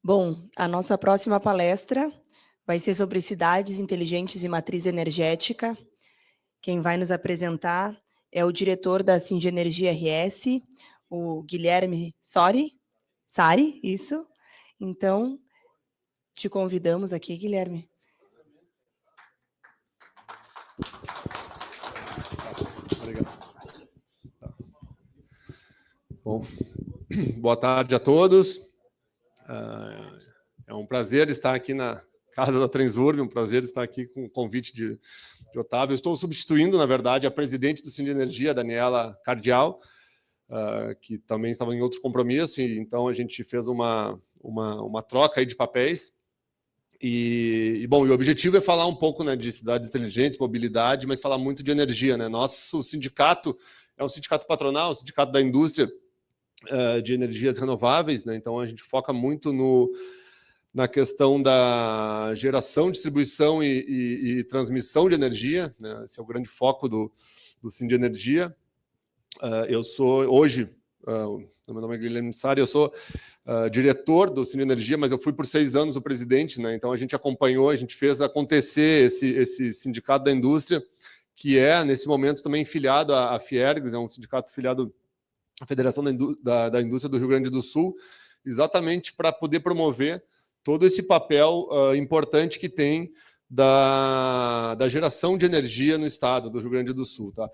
Bom, a nossa próxima palestra vai ser sobre cidades inteligentes e matriz energética. Quem vai nos apresentar é o diretor da Singenergia RS, o Guilherme Sari, isso. Então, te convidamos aqui, Guilherme. Obrigado. Bom, boa tarde a todos. É um prazer estar aqui na casa da Transurb, um prazer estar aqui com o convite de Otávio. Eu estou substituindo, na verdade, a presidente do Singenergia, Daniela Cardial, que também estava em outros compromissos, e então a gente fez uma troca aí de papéis. Bom, o objetivo é falar um pouco, né, de cidades inteligentes, mobilidade, mas falar muito de energia, né? Nosso sindicato é um sindicato patronal, um sindicato da indústria de energias renováveis, né? Então a gente foca muito na questão da geração, distribuição e transmissão de energia, né? Esse é o grande foco do Singenergia. Eu sou hoje, meu nome é Guilherme Sari, eu sou diretor do Singenergia, mas eu fui por 6 anos o presidente, né? Então a gente acompanhou, a gente fez acontecer esse sindicato da indústria, que é nesse momento também filiado à Fiergs, é um sindicato filiado à Federação da Indústria do Rio Grande do Sul, exatamente para poder promover todo esse papel importante que tem da geração de energia no estado do Rio Grande do Sul, tá?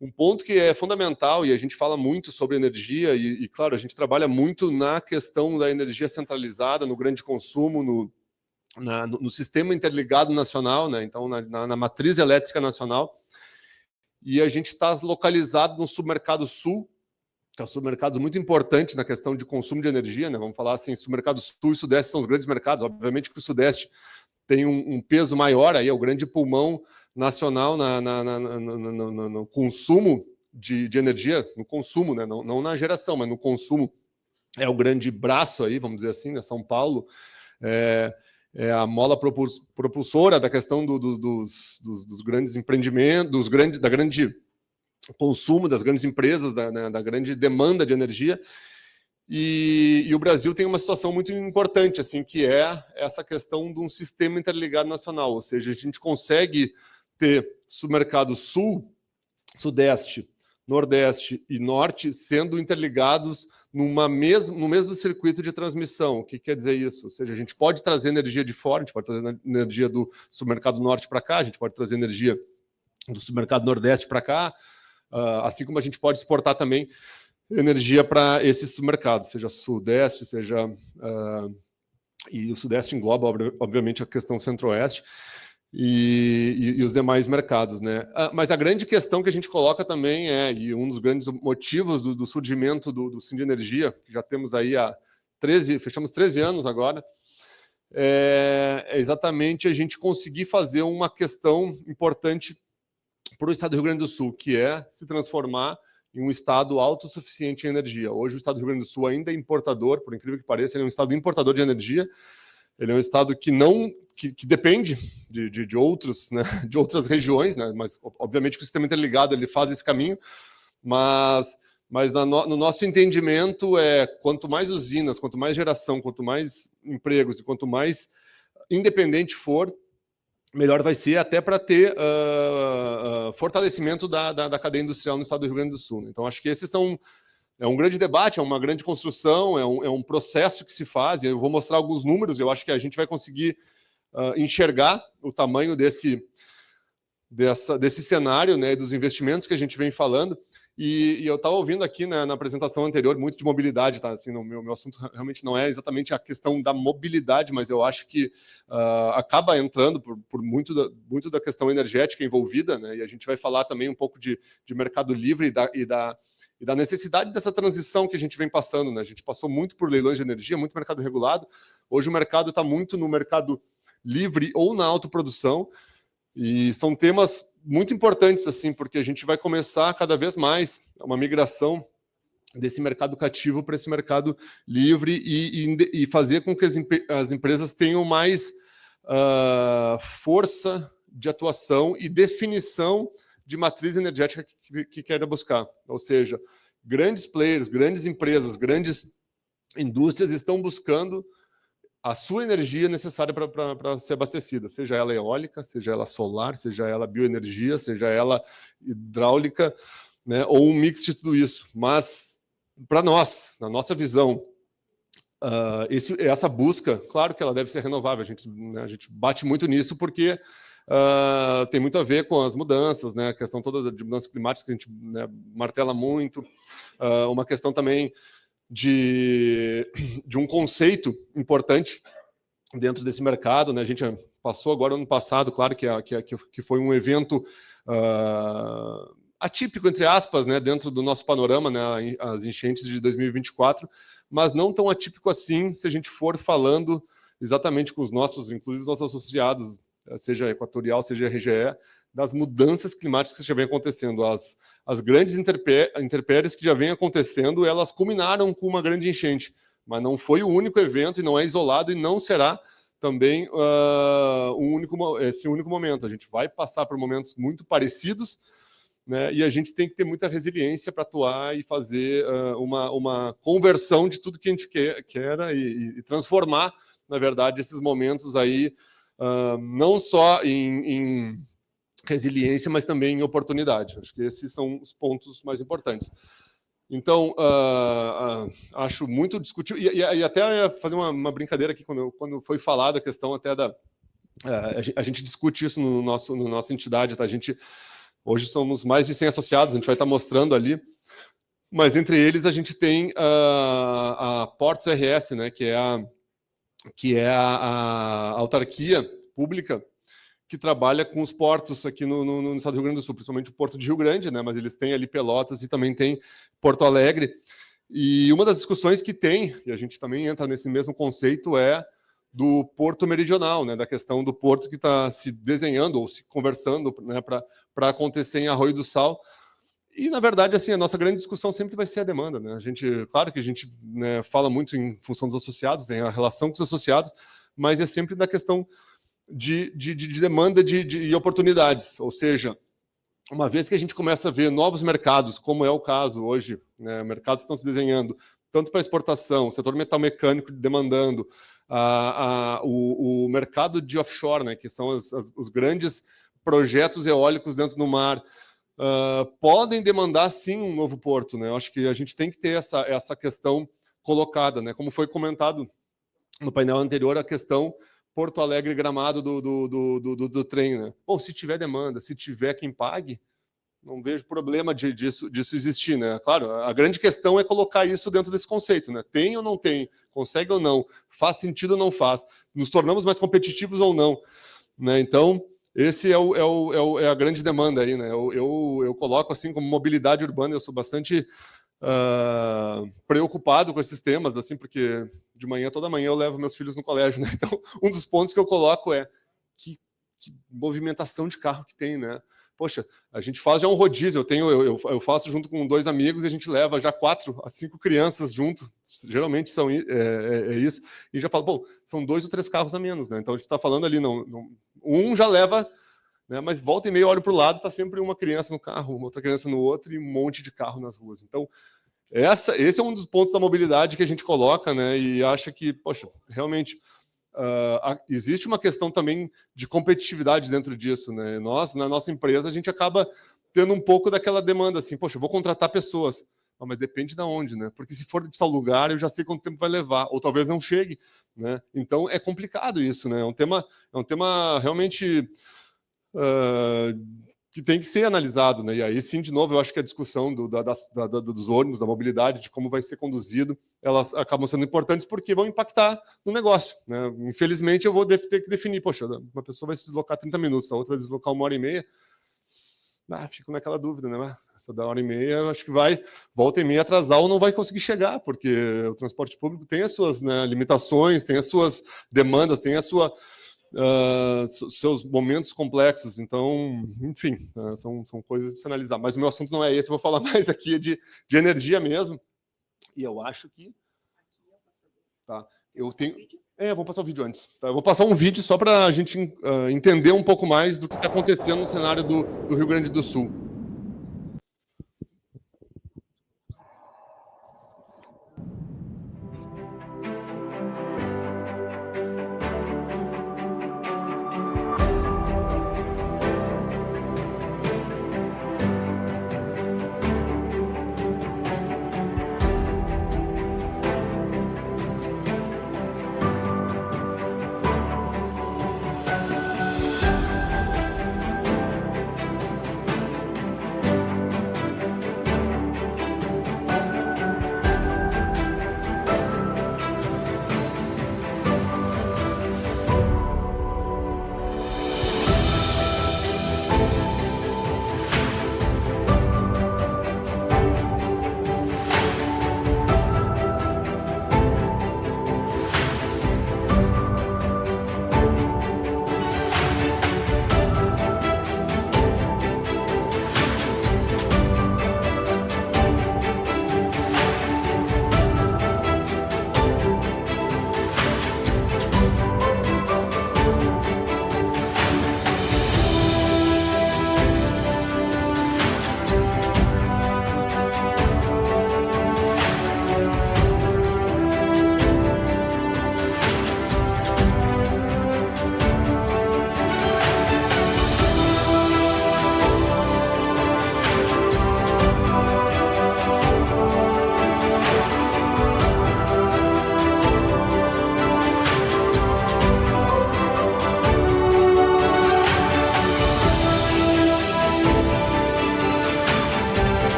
Um ponto que é fundamental, e a gente fala muito sobre energia, e claro, a gente trabalha muito na questão da energia centralizada, no grande consumo, no sistema interligado nacional, né? Então, na matriz elétrica nacional, e a gente está localizado no submercado sul, que é um submercado muito importante na questão de consumo de energia, né? Vamos falar assim, submercado sul e sudeste são os grandes mercados, obviamente que o sudeste tem um peso maior, aí é o grande pulmão nacional no consumo de energia, no consumo, né? Não na geração, mas no consumo, é o grande braço aí, vamos dizer assim, né? São Paulo é a mola propulsora da questão dos grandes empreendimentos, da grande consumo, das grandes empresas, da grande demanda de energia. E o Brasil tem uma situação muito importante, assim, que é essa questão de um sistema interligado nacional, ou seja, a gente consegue ter submercado sul, sudeste, nordeste e norte sendo interligados no mesmo circuito de transmissão. O que quer dizer isso? Ou seja, a gente pode trazer energia de fora, a gente pode trazer energia do submercado norte para cá, a gente pode trazer energia do submercado nordeste para cá, assim como a gente pode exportar também energia para esses mercados, seja sudeste, seja... e o sudeste engloba, obviamente, a questão centro-oeste e os demais mercados, né? Mas a grande questão que a gente coloca também e um dos grandes motivos do surgimento do Singenergia, que já temos aí fechamos 13 anos agora, é exatamente a gente conseguir fazer uma questão importante para o estado do Rio Grande do Sul, que é se transformar em um estado autossuficiente em energia. Hoje o estado do Rio Grande do Sul ainda é importador, por incrível que pareça, ele é um estado importador de energia, ele é um estado que depende de outros, né, de outras regiões, né, mas obviamente que o sistema interligado ele faz esse caminho, mas no nosso entendimento quanto mais usinas, quanto mais geração, quanto mais empregos e quanto mais independente for, melhor vai ser até para ter fortalecimento da cadeia industrial no estado do Rio Grande do Sul. Então, acho que esses é um grande debate, é uma grande construção, é um processo que se faz. Eu vou mostrar alguns números, eu acho que a gente vai conseguir enxergar o tamanho desse cenário, né, dos investimentos que a gente vem falando. E eu estava ouvindo aqui, né, na apresentação anterior muito de mobilidade, tá? Assim, meu assunto realmente não é exatamente a questão da mobilidade, mas eu acho que acaba entrando por muito da questão energética envolvida, né? E a gente vai falar também um pouco de mercado livre e da necessidade dessa transição que a gente vem passando, né? A gente passou muito por leilões de energia, muito mercado regulado. Hoje o mercado está muito no mercado livre ou na autoprodução. E são temas muito importantes, assim, porque a gente vai começar cada vez mais uma migração desse mercado cativo para esse mercado livre e fazer com que as empresas tenham mais força de atuação e definição de matriz energética que queira buscar. Ou seja, grandes players, grandes empresas, grandes indústrias estão buscando a sua energia necessária para ser abastecida, seja ela eólica, seja ela solar, seja ela bioenergia, seja ela hidráulica, né, ou um mix de tudo isso. Mas, para nós, na nossa visão, essa busca, claro que ela deve ser renovável, a gente bate muito nisso porque tem muito a ver com as mudanças, né, a questão toda de mudanças climáticas que a gente, né, martela muito, uma questão também de um conceito importante dentro desse mercado, né? A gente passou agora ano passado, claro que foi um evento atípico, entre aspas, né, dentro do nosso panorama, né, as enchentes de 2024, mas não tão atípico assim se a gente for falando exatamente com os nossos, inclusive os nossos associados, seja Equatorial, seja RGE, das mudanças climáticas que já vem acontecendo. As grandes intempéries que já vêm acontecendo, elas culminaram com uma grande enchente, mas não foi o único evento e não é isolado e não será também esse único momento. A gente vai passar por momentos muito parecidos, né, e a gente tem que ter muita resiliência para atuar e fazer uma conversão de tudo que a gente quer e transformar, na verdade, esses momentos aí não só em resiliência, mas também em oportunidade. Acho que esses são os pontos mais importantes. Então, acho muito discutível, e até fazer uma brincadeira aqui, quando foi falada a questão até da... a gente discute isso no nossa entidade, tá? Hoje somos mais de 100 associados, a gente vai estar mostrando ali, mas entre eles a gente tem a Portos RS, né, que é a autarquia pública que trabalha com os portos aqui no estado do Rio Grande do Sul, principalmente o Porto de Rio Grande, né, mas eles têm ali Pelotas e também tem Porto Alegre. E uma das discussões que tem, e a gente também entra nesse mesmo conceito, é do Porto Meridional, né, da questão do porto que está se desenhando ou se conversando, né, para acontecer em Arroio do Sal. E, na verdade, assim, a nossa grande discussão sempre vai ser a demanda, né? Claro que a gente, né, fala muito em função dos associados, tem a relação com os associados, mas é sempre da questão de demanda e oportunidades. Ou seja, uma vez que a gente começa a ver novos mercados, como é o caso hoje, né, mercados estão se desenhando, tanto para exportação, o setor metal mecânico demandando, o mercado de offshore, né, que são os grandes projetos eólicos dentro do mar, podem demandar, sim, um novo porto. Né? Eu acho que a gente tem que ter essa questão colocada. Né? Como foi comentado no painel anterior, a questão Porto Alegre Gramado do trem. Né? Bom, se tiver demanda, se tiver quem pague, não vejo problema disso existir. Né? Claro, a grande questão é colocar isso dentro desse conceito. Né? Tem ou não tem? Consegue ou não? Faz sentido ou não faz? Nos tornamos mais competitivos ou não? Né? Então, esse é a grande demanda aí. Né? Eu coloco assim como mobilidade urbana, eu sou bastante preocupado com esses temas, assim, porque de manhã, toda manhã, eu levo meus filhos no colégio. Né? Então, um dos pontos que eu coloco é que movimentação de carro que tem, né? Poxa, a gente faz já um rodízio, eu faço junto com 2 amigos e a gente leva já 4 a 5 crianças junto, geralmente são isso, e já falo, bom, são 2 ou 3 carros a menos, né? Então a gente está falando ali, um já leva, né? Mas volta e meia, olho para o lado, está sempre uma criança no carro, uma outra criança no outro e um monte de carro nas ruas. Então, esse é um dos pontos da mobilidade que a gente coloca, né? E acha que, poxa, realmente... existe uma questão também de competitividade dentro disso, né? Nós, na nossa empresa, a gente acaba tendo um pouco daquela demanda, assim, poxa, eu vou contratar pessoas, mas depende de onde, né? Porque se for de tal lugar, eu já sei quanto tempo vai levar, ou talvez não chegue, né? Então é complicado isso, né? É um tema realmente que tem que ser analisado, né? E aí sim, de novo, eu acho que a discussão dos ônibus, da mobilidade, de como vai ser conduzido, elas acabam sendo importantes porque vão impactar no negócio, né? Infelizmente, eu vou ter que definir, poxa, uma pessoa vai se deslocar 30 minutos, a outra vai se deslocar 1h30, fico naquela dúvida, né? Essa da 1h30, eu acho que vai, volta e meia, atrasar ou não vai conseguir chegar, porque o transporte público tem as suas, né, limitações, tem as suas demandas, tem a sua... seus momentos complexos. Então, enfim, são coisas de se analisar. Mas o meu assunto não é esse, eu vou falar mais aqui de energia mesmo. E eu acho que... Tá, eu tenho... vou passar o vídeo antes. Tá? Eu vou passar um vídeo só para a gente entender um pouco mais do que está acontecendo no cenário do Rio Grande do Sul.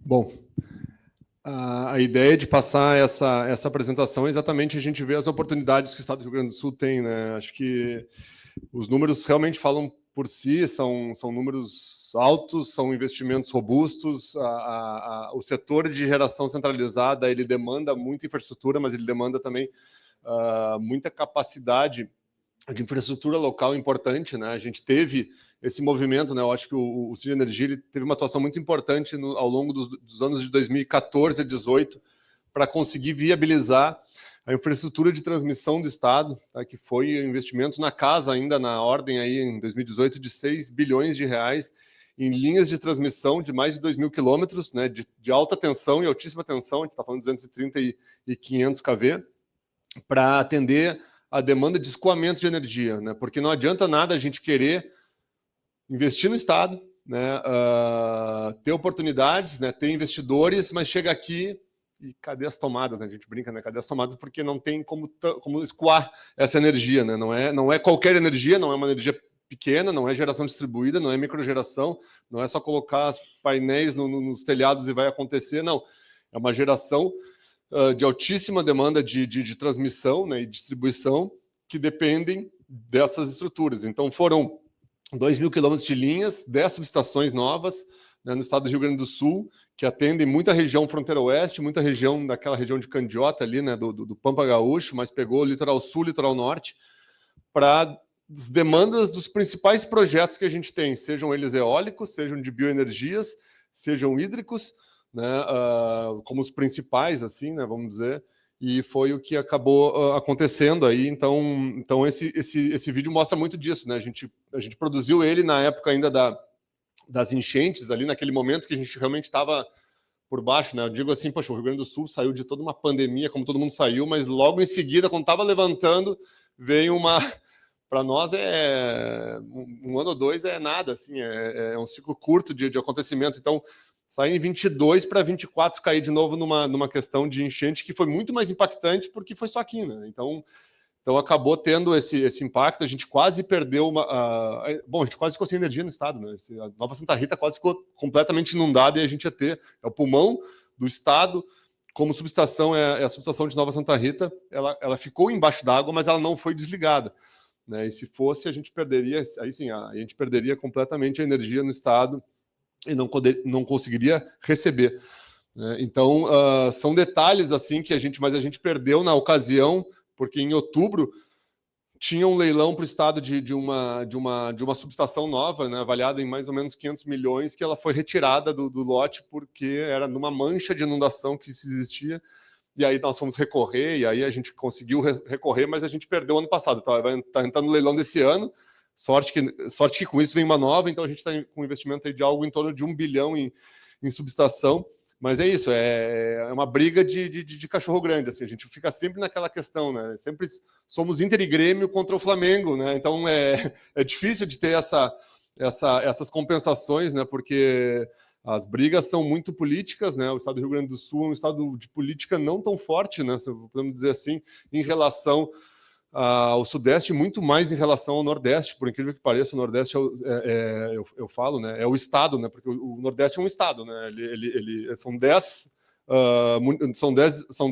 Bom, a ideia de passar essa apresentação é exatamente a gente ver as oportunidades que o Estado do Rio Grande do Sul tem, né? Acho que os números realmente falam por si, são números altos, são investimentos robustos. O setor de geração centralizada, ele demanda muita infraestrutura, mas ele demanda também muita capacidade de infraestrutura local importante, né? A gente teve esse movimento, né? Eu acho que o Cine Energia ele teve uma atuação muito importante ao longo dos anos de 2014 a 2018 para conseguir viabilizar a infraestrutura de transmissão do Estado, tá? Que foi um investimento na casa, ainda na ordem aí em 2018 de 6 bilhões de reais em linhas de transmissão de mais de 2.000 quilômetros, né? De alta tensão e altíssima tensão, a gente está falando de 230 e 500 kV, para atender a demanda de escoamento de energia, né? Porque não adianta nada a gente querer investir no Estado, né? Ter oportunidades, né? Ter investidores, mas chega aqui e cadê as tomadas, né? A gente brinca, né? Cadê as tomadas? Porque não tem como escoar essa energia, né? Não é qualquer energia, não é uma energia pequena, não é geração distribuída, não é microgeração, não é só colocar painéis nos telhados e vai acontecer, não. É uma geração de altíssima demanda de transmissão, né, e distribuição, que dependem dessas estruturas. Então, foram 2.000 quilômetros de linhas, 10 subestações novas, né, no estado do Rio Grande do Sul, que atendem muita região fronteira oeste, muita região daquela região de Candiota ali, né, do Pampa Gaúcho, mas pegou litoral sul, litoral norte, para as demandas dos principais projetos que a gente tem, sejam eles eólicos, sejam de bioenergias, sejam hídricos, né, como os principais, assim, né, vamos dizer, e foi o que acabou acontecendo aí. Então esse vídeo mostra muito disso, né? A gente produziu ele na época ainda das enchentes, ali naquele momento que a gente realmente estava por baixo, né? Eu digo assim, poxa, o Rio Grande do Sul saiu de toda uma pandemia, como todo mundo saiu, mas logo em seguida, quando estava levantando, veio uma... Para nós, um ano ou dois é nada, assim, é um ciclo curto de acontecimento. Então, sair em 22 para 24 cair de novo numa questão de enchente que foi muito mais impactante porque foi só aqui, né? Então acabou tendo esse impacto. A gente quase perdeu bom, a gente quase ficou sem energia no estado, né? A Nova Santa Rita quase ficou completamente inundada e a gente ia ter o pulmão do estado. Como subestação, é a subestação de Nova Santa Rita, ela ficou embaixo d'água, mas ela não foi desligada, né? E se fosse, a gente perderia, aí sim, a gente perderia completamente a energia no estado e não conseguiria receber, né? Então, são detalhes assim que a gente perdeu na ocasião, porque em outubro tinha um leilão para o estado de uma subestação nova, né, avaliada em mais ou menos 500 milhões, que ela foi retirada do lote porque era numa mancha de inundação que existia. E aí nós fomos recorrer, e aí a gente conseguiu recorrer, mas a gente perdeu ano passado. Vai entrar no leilão desse ano. Sorte que com isso vem uma nova, então a gente está com um investimento aí de algo em torno de 1 bilhão em subestação. Mas é isso, é uma briga de cachorro grande. Assim, a gente fica sempre naquela questão, né? Sempre somos Inter e Grêmio contra o Flamengo, né? Então é difícil de ter essas compensações, né? Porque as brigas são muito políticas, né? O estado do Rio Grande do Sul é um estado de política não tão forte, né? Se podemos dizer assim, em relação ao Sudeste, muito mais em relação ao Nordeste, por incrível que pareça. O Nordeste eu falo, né? É o estado, né? Porque o Nordeste é um estado, né? São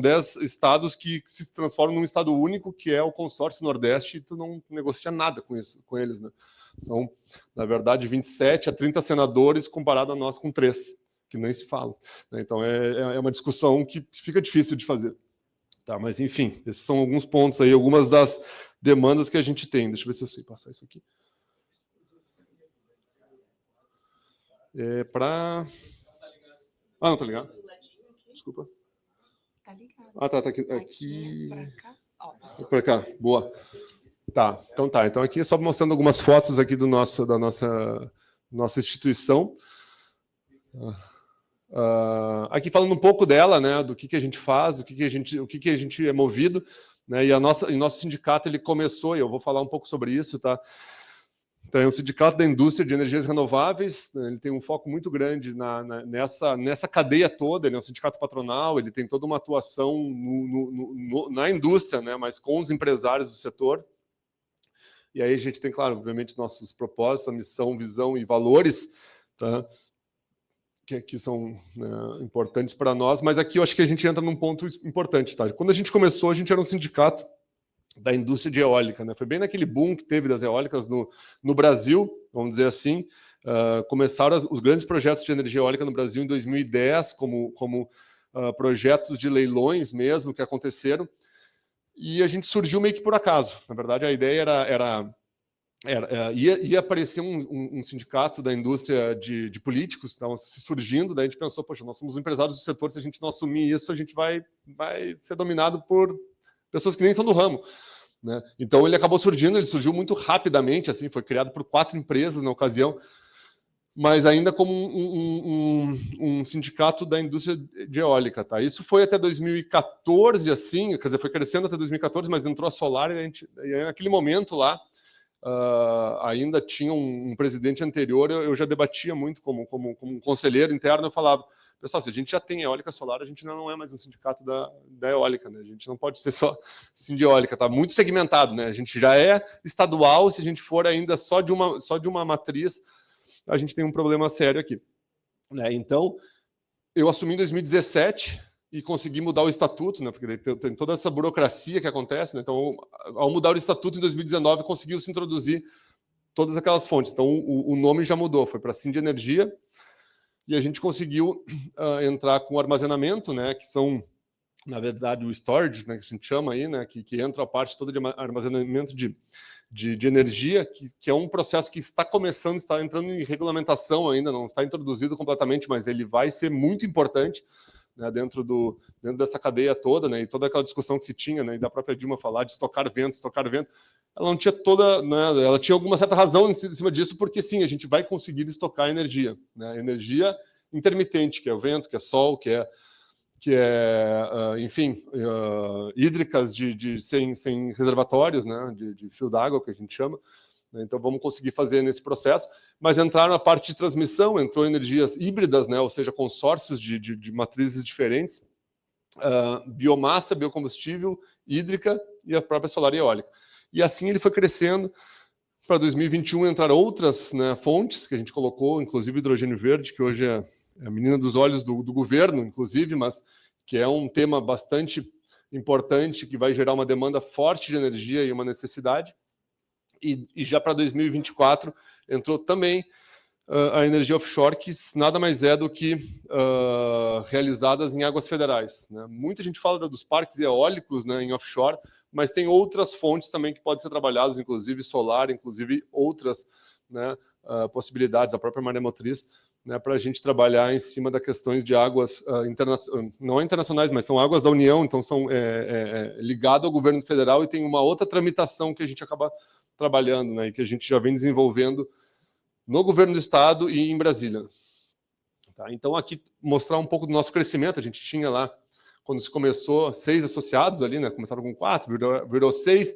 10 estados que se transformam num estado único, que é o consórcio Nordeste, e tu não negocia nada com eles, né? São, na verdade, 27 a 30 senadores comparado a nós com 3, que nem se falam, né? Então é uma discussão que fica difícil de fazer. Tá, mas enfim, esses são alguns pontos aí, algumas das demandas que a gente tem. Deixa eu ver se eu sei passar isso aqui. Para... Ah, não, tá ligado? Desculpa. Tá ligado. Ah, tá aqui. Aqui é pra cá. Ó, para cá, boa. Tá, então aqui só mostrando algumas fotos aqui da nossa instituição. Aqui falando um pouco dela, né, do que a gente faz, o que a gente é movido, né, e nosso sindicato ele começou, e eu vou falar um pouco sobre isso, tá? Então, é um sindicato da indústria de energias renováveis, né, ele tem um foco muito grande nessa cadeia toda. Ele é um sindicato patronal, ele tem toda uma atuação na indústria, né, mas com os empresários do setor. E aí a gente tem, claro, obviamente, nossos propósitos, a missão, visão e valores, tá? que são, né, importantes para nós, mas aqui eu acho que a gente entra num ponto importante. Tá? Quando a gente começou, a gente era um sindicato da indústria de eólica. Né? Foi bem naquele boom que teve das eólicas no Brasil, vamos dizer assim. Começaram os grandes projetos de energia eólica no Brasil em 2010, como projetos de leilões mesmo que aconteceram, e a gente surgiu meio que por acaso. Na verdade, a ideia ia aparecer um sindicato da indústria de políticos, estavam se surgindo, daí a gente pensou, poxa, nós somos empresários do setor, se a gente não assumir isso, a gente vai ser dominado por pessoas que nem são do ramo. Né? Então ele acabou surgindo, ele surgiu muito rapidamente, assim, foi criado por 4 empresas na ocasião, mas ainda como um sindicato da indústria de eólica. Tá? Isso foi até 2014, assim, quer dizer, foi crescendo até 2014, mas entrou a Solar e naquele momento lá, ainda tinha um presidente anterior, eu já debatia muito como um conselheiro interno, eu falava, pessoal, se a gente já tem eólica solar, a gente não é mais um sindicato da eólica, né? A gente não pode ser só sindiólica, tá muito segmentado, né? A gente já é estadual, se a gente for ainda só de uma matriz, a gente tem um problema sério aqui. Né? Então, eu assumi em 2017 e consegui mudar o estatuto, né? Porque tem toda essa burocracia que acontece. Né? Então, ao mudar o estatuto em 2019, conseguiu se introduzir todas aquelas fontes. Então, o nome já mudou, foi para Sind Energia, e a gente conseguiu entrar com o armazenamento, né? Que são, na verdade, o storage, né? Que a gente chama aí, né? Que entra a parte toda de armazenamento de energia, que é um processo que está começando, está entrando em regulamentação ainda, não está introduzido completamente, mas ele vai ser muito importante, né, dentro dessa cadeia toda, né, e toda aquela discussão que se tinha, né, e da própria Dilma falar de estocar vento, ela não tinha toda, né, ela tinha alguma certa razão em cima disso, porque sim, a gente vai conseguir estocar energia, né, energia intermitente, que é o vento, que é sol, que é enfim, hídricas sem reservatórios, né, de fio d'água, que a gente chama. Né, então, vamos conseguir fazer nesse processo. Mas entrar na parte de transmissão, entrou energias híbridas, né, ou seja, consórcios de matrizes diferentes, biomassa, biocombustível, hídrica e a própria solar e eólica. E assim ele foi crescendo. Para 2021 entraram outras, né, fontes que a gente colocou, inclusive hidrogênio verde, que hoje é a menina dos olhos do governo, inclusive, mas que é um tema bastante importante, que vai gerar uma demanda forte de energia e uma necessidade. E já para 2024 entrou também a energia offshore, que nada mais é do que realizadas em águas federais. Né? Muita gente fala dos parques eólicos, né, em offshore, mas tem outras fontes também que podem ser trabalhadas, inclusive solar, inclusive outras, né, possibilidades, a própria maremotriz, né, para a gente trabalhar em cima das questões de águas não internacionais, mas são águas da União, então são ligado ao governo federal, e tem uma outra tramitação que a gente acaba trabalhando, né, e que a gente já vem desenvolvendo no governo do estado e em Brasília. Tá? Então, aqui, mostrar um pouco do nosso crescimento. A gente tinha lá, quando se começou, 6 associados ali, né? Começaram com 4, virou 6.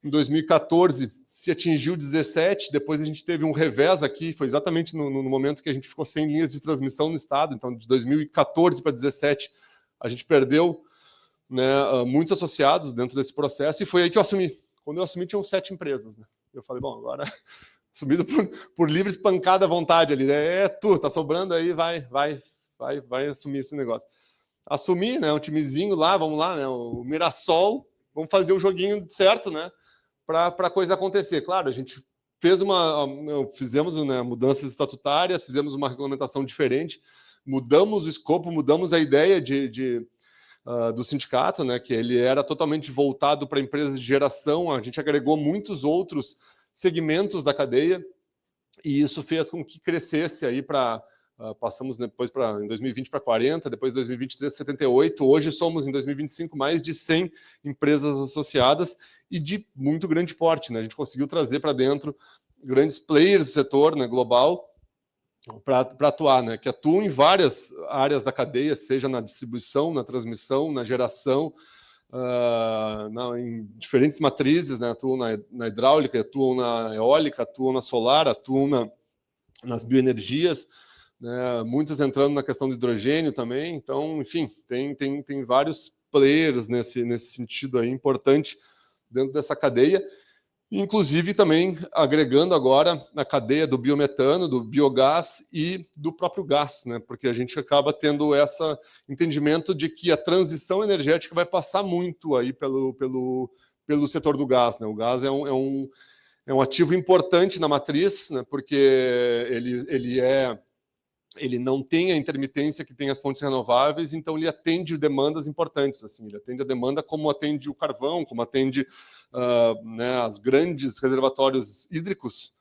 Em 2014, se atingiu 17. Depois a gente teve um revés aqui, foi exatamente no momento que a gente ficou sem linhas de transmissão no estado. Então, de 2014 para 2017, a gente perdeu, né, muitos associados dentro desse processo, e foi aí que eu assumi. Quando eu assumi, tinham 7 empresas. Né? Eu falei, bom, agora... Subido por livre espancada à vontade ali. Tu, tá sobrando aí, vai assumir esse negócio. Assumir, né? Um timezinho lá, vamos lá, né? O Mirassol, vamos fazer o joguinho certo, né? Para a coisa acontecer. Claro, a gente fizemos, né, mudanças estatutárias, fizemos uma regulamentação diferente, mudamos o escopo, mudamos a ideia do sindicato, né? Que ele era totalmente voltado para empresas de geração. A gente agregou muitos outros segmentos da cadeia, e isso fez com que crescesse aí passamos depois em 2020 para 40, depois em 2023 78, hoje somos em 2025 mais de 100 empresas associadas e de muito grande porte, né? A gente conseguiu trazer para dentro grandes players do setor, né, global, para atuar, né? Que atuam em várias áreas da cadeia, seja na distribuição, na transmissão, na geração, em diferentes matrizes, né? Atuam na hidráulica, atuam na eólica, atuam na solar, atuam nas bioenergias, né? Muitas entrando na questão do hidrogênio também. Então, enfim, tem vários players nesse sentido aí importante dentro dessa cadeia. inclusive também agregando agora na cadeia do biometano, do biogás e do próprio gás, né? Porque a gente acaba tendo esse entendimento de que a transição energética vai passar muito aí pelo setor do gás, né? O gás é um ativo importante na matriz, né? Porque ele não tem a intermitência que tem as fontes renováveis, então ele atende demandas importantes, assim, ele atende a demanda como atende o carvão, como atende né, os grandes reservatórios hídricos,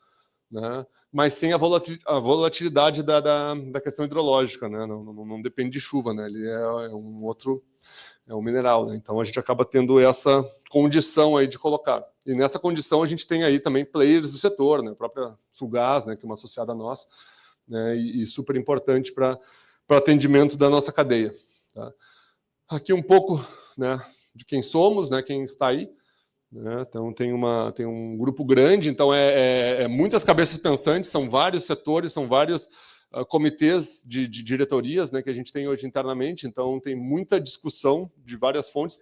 né, mas sem a volatilidade da questão hidrológica, né, não depende de chuva, né, ele é um mineral, né, então a gente acaba tendo essa condição aí de colocar. E nessa condição a gente tem aí também players do setor, né, a própria Sulgás, né, que é uma associada nossa, né, e super importante para o atendimento da nossa cadeia. Tá? Aqui um pouco, né, de quem somos, né, quem está aí. Né? Então tem um grupo grande, então muitas cabeças pensantes, são vários setores, são vários comitês de diretorias, né, que a gente tem hoje internamente, então tem muita discussão de várias fontes.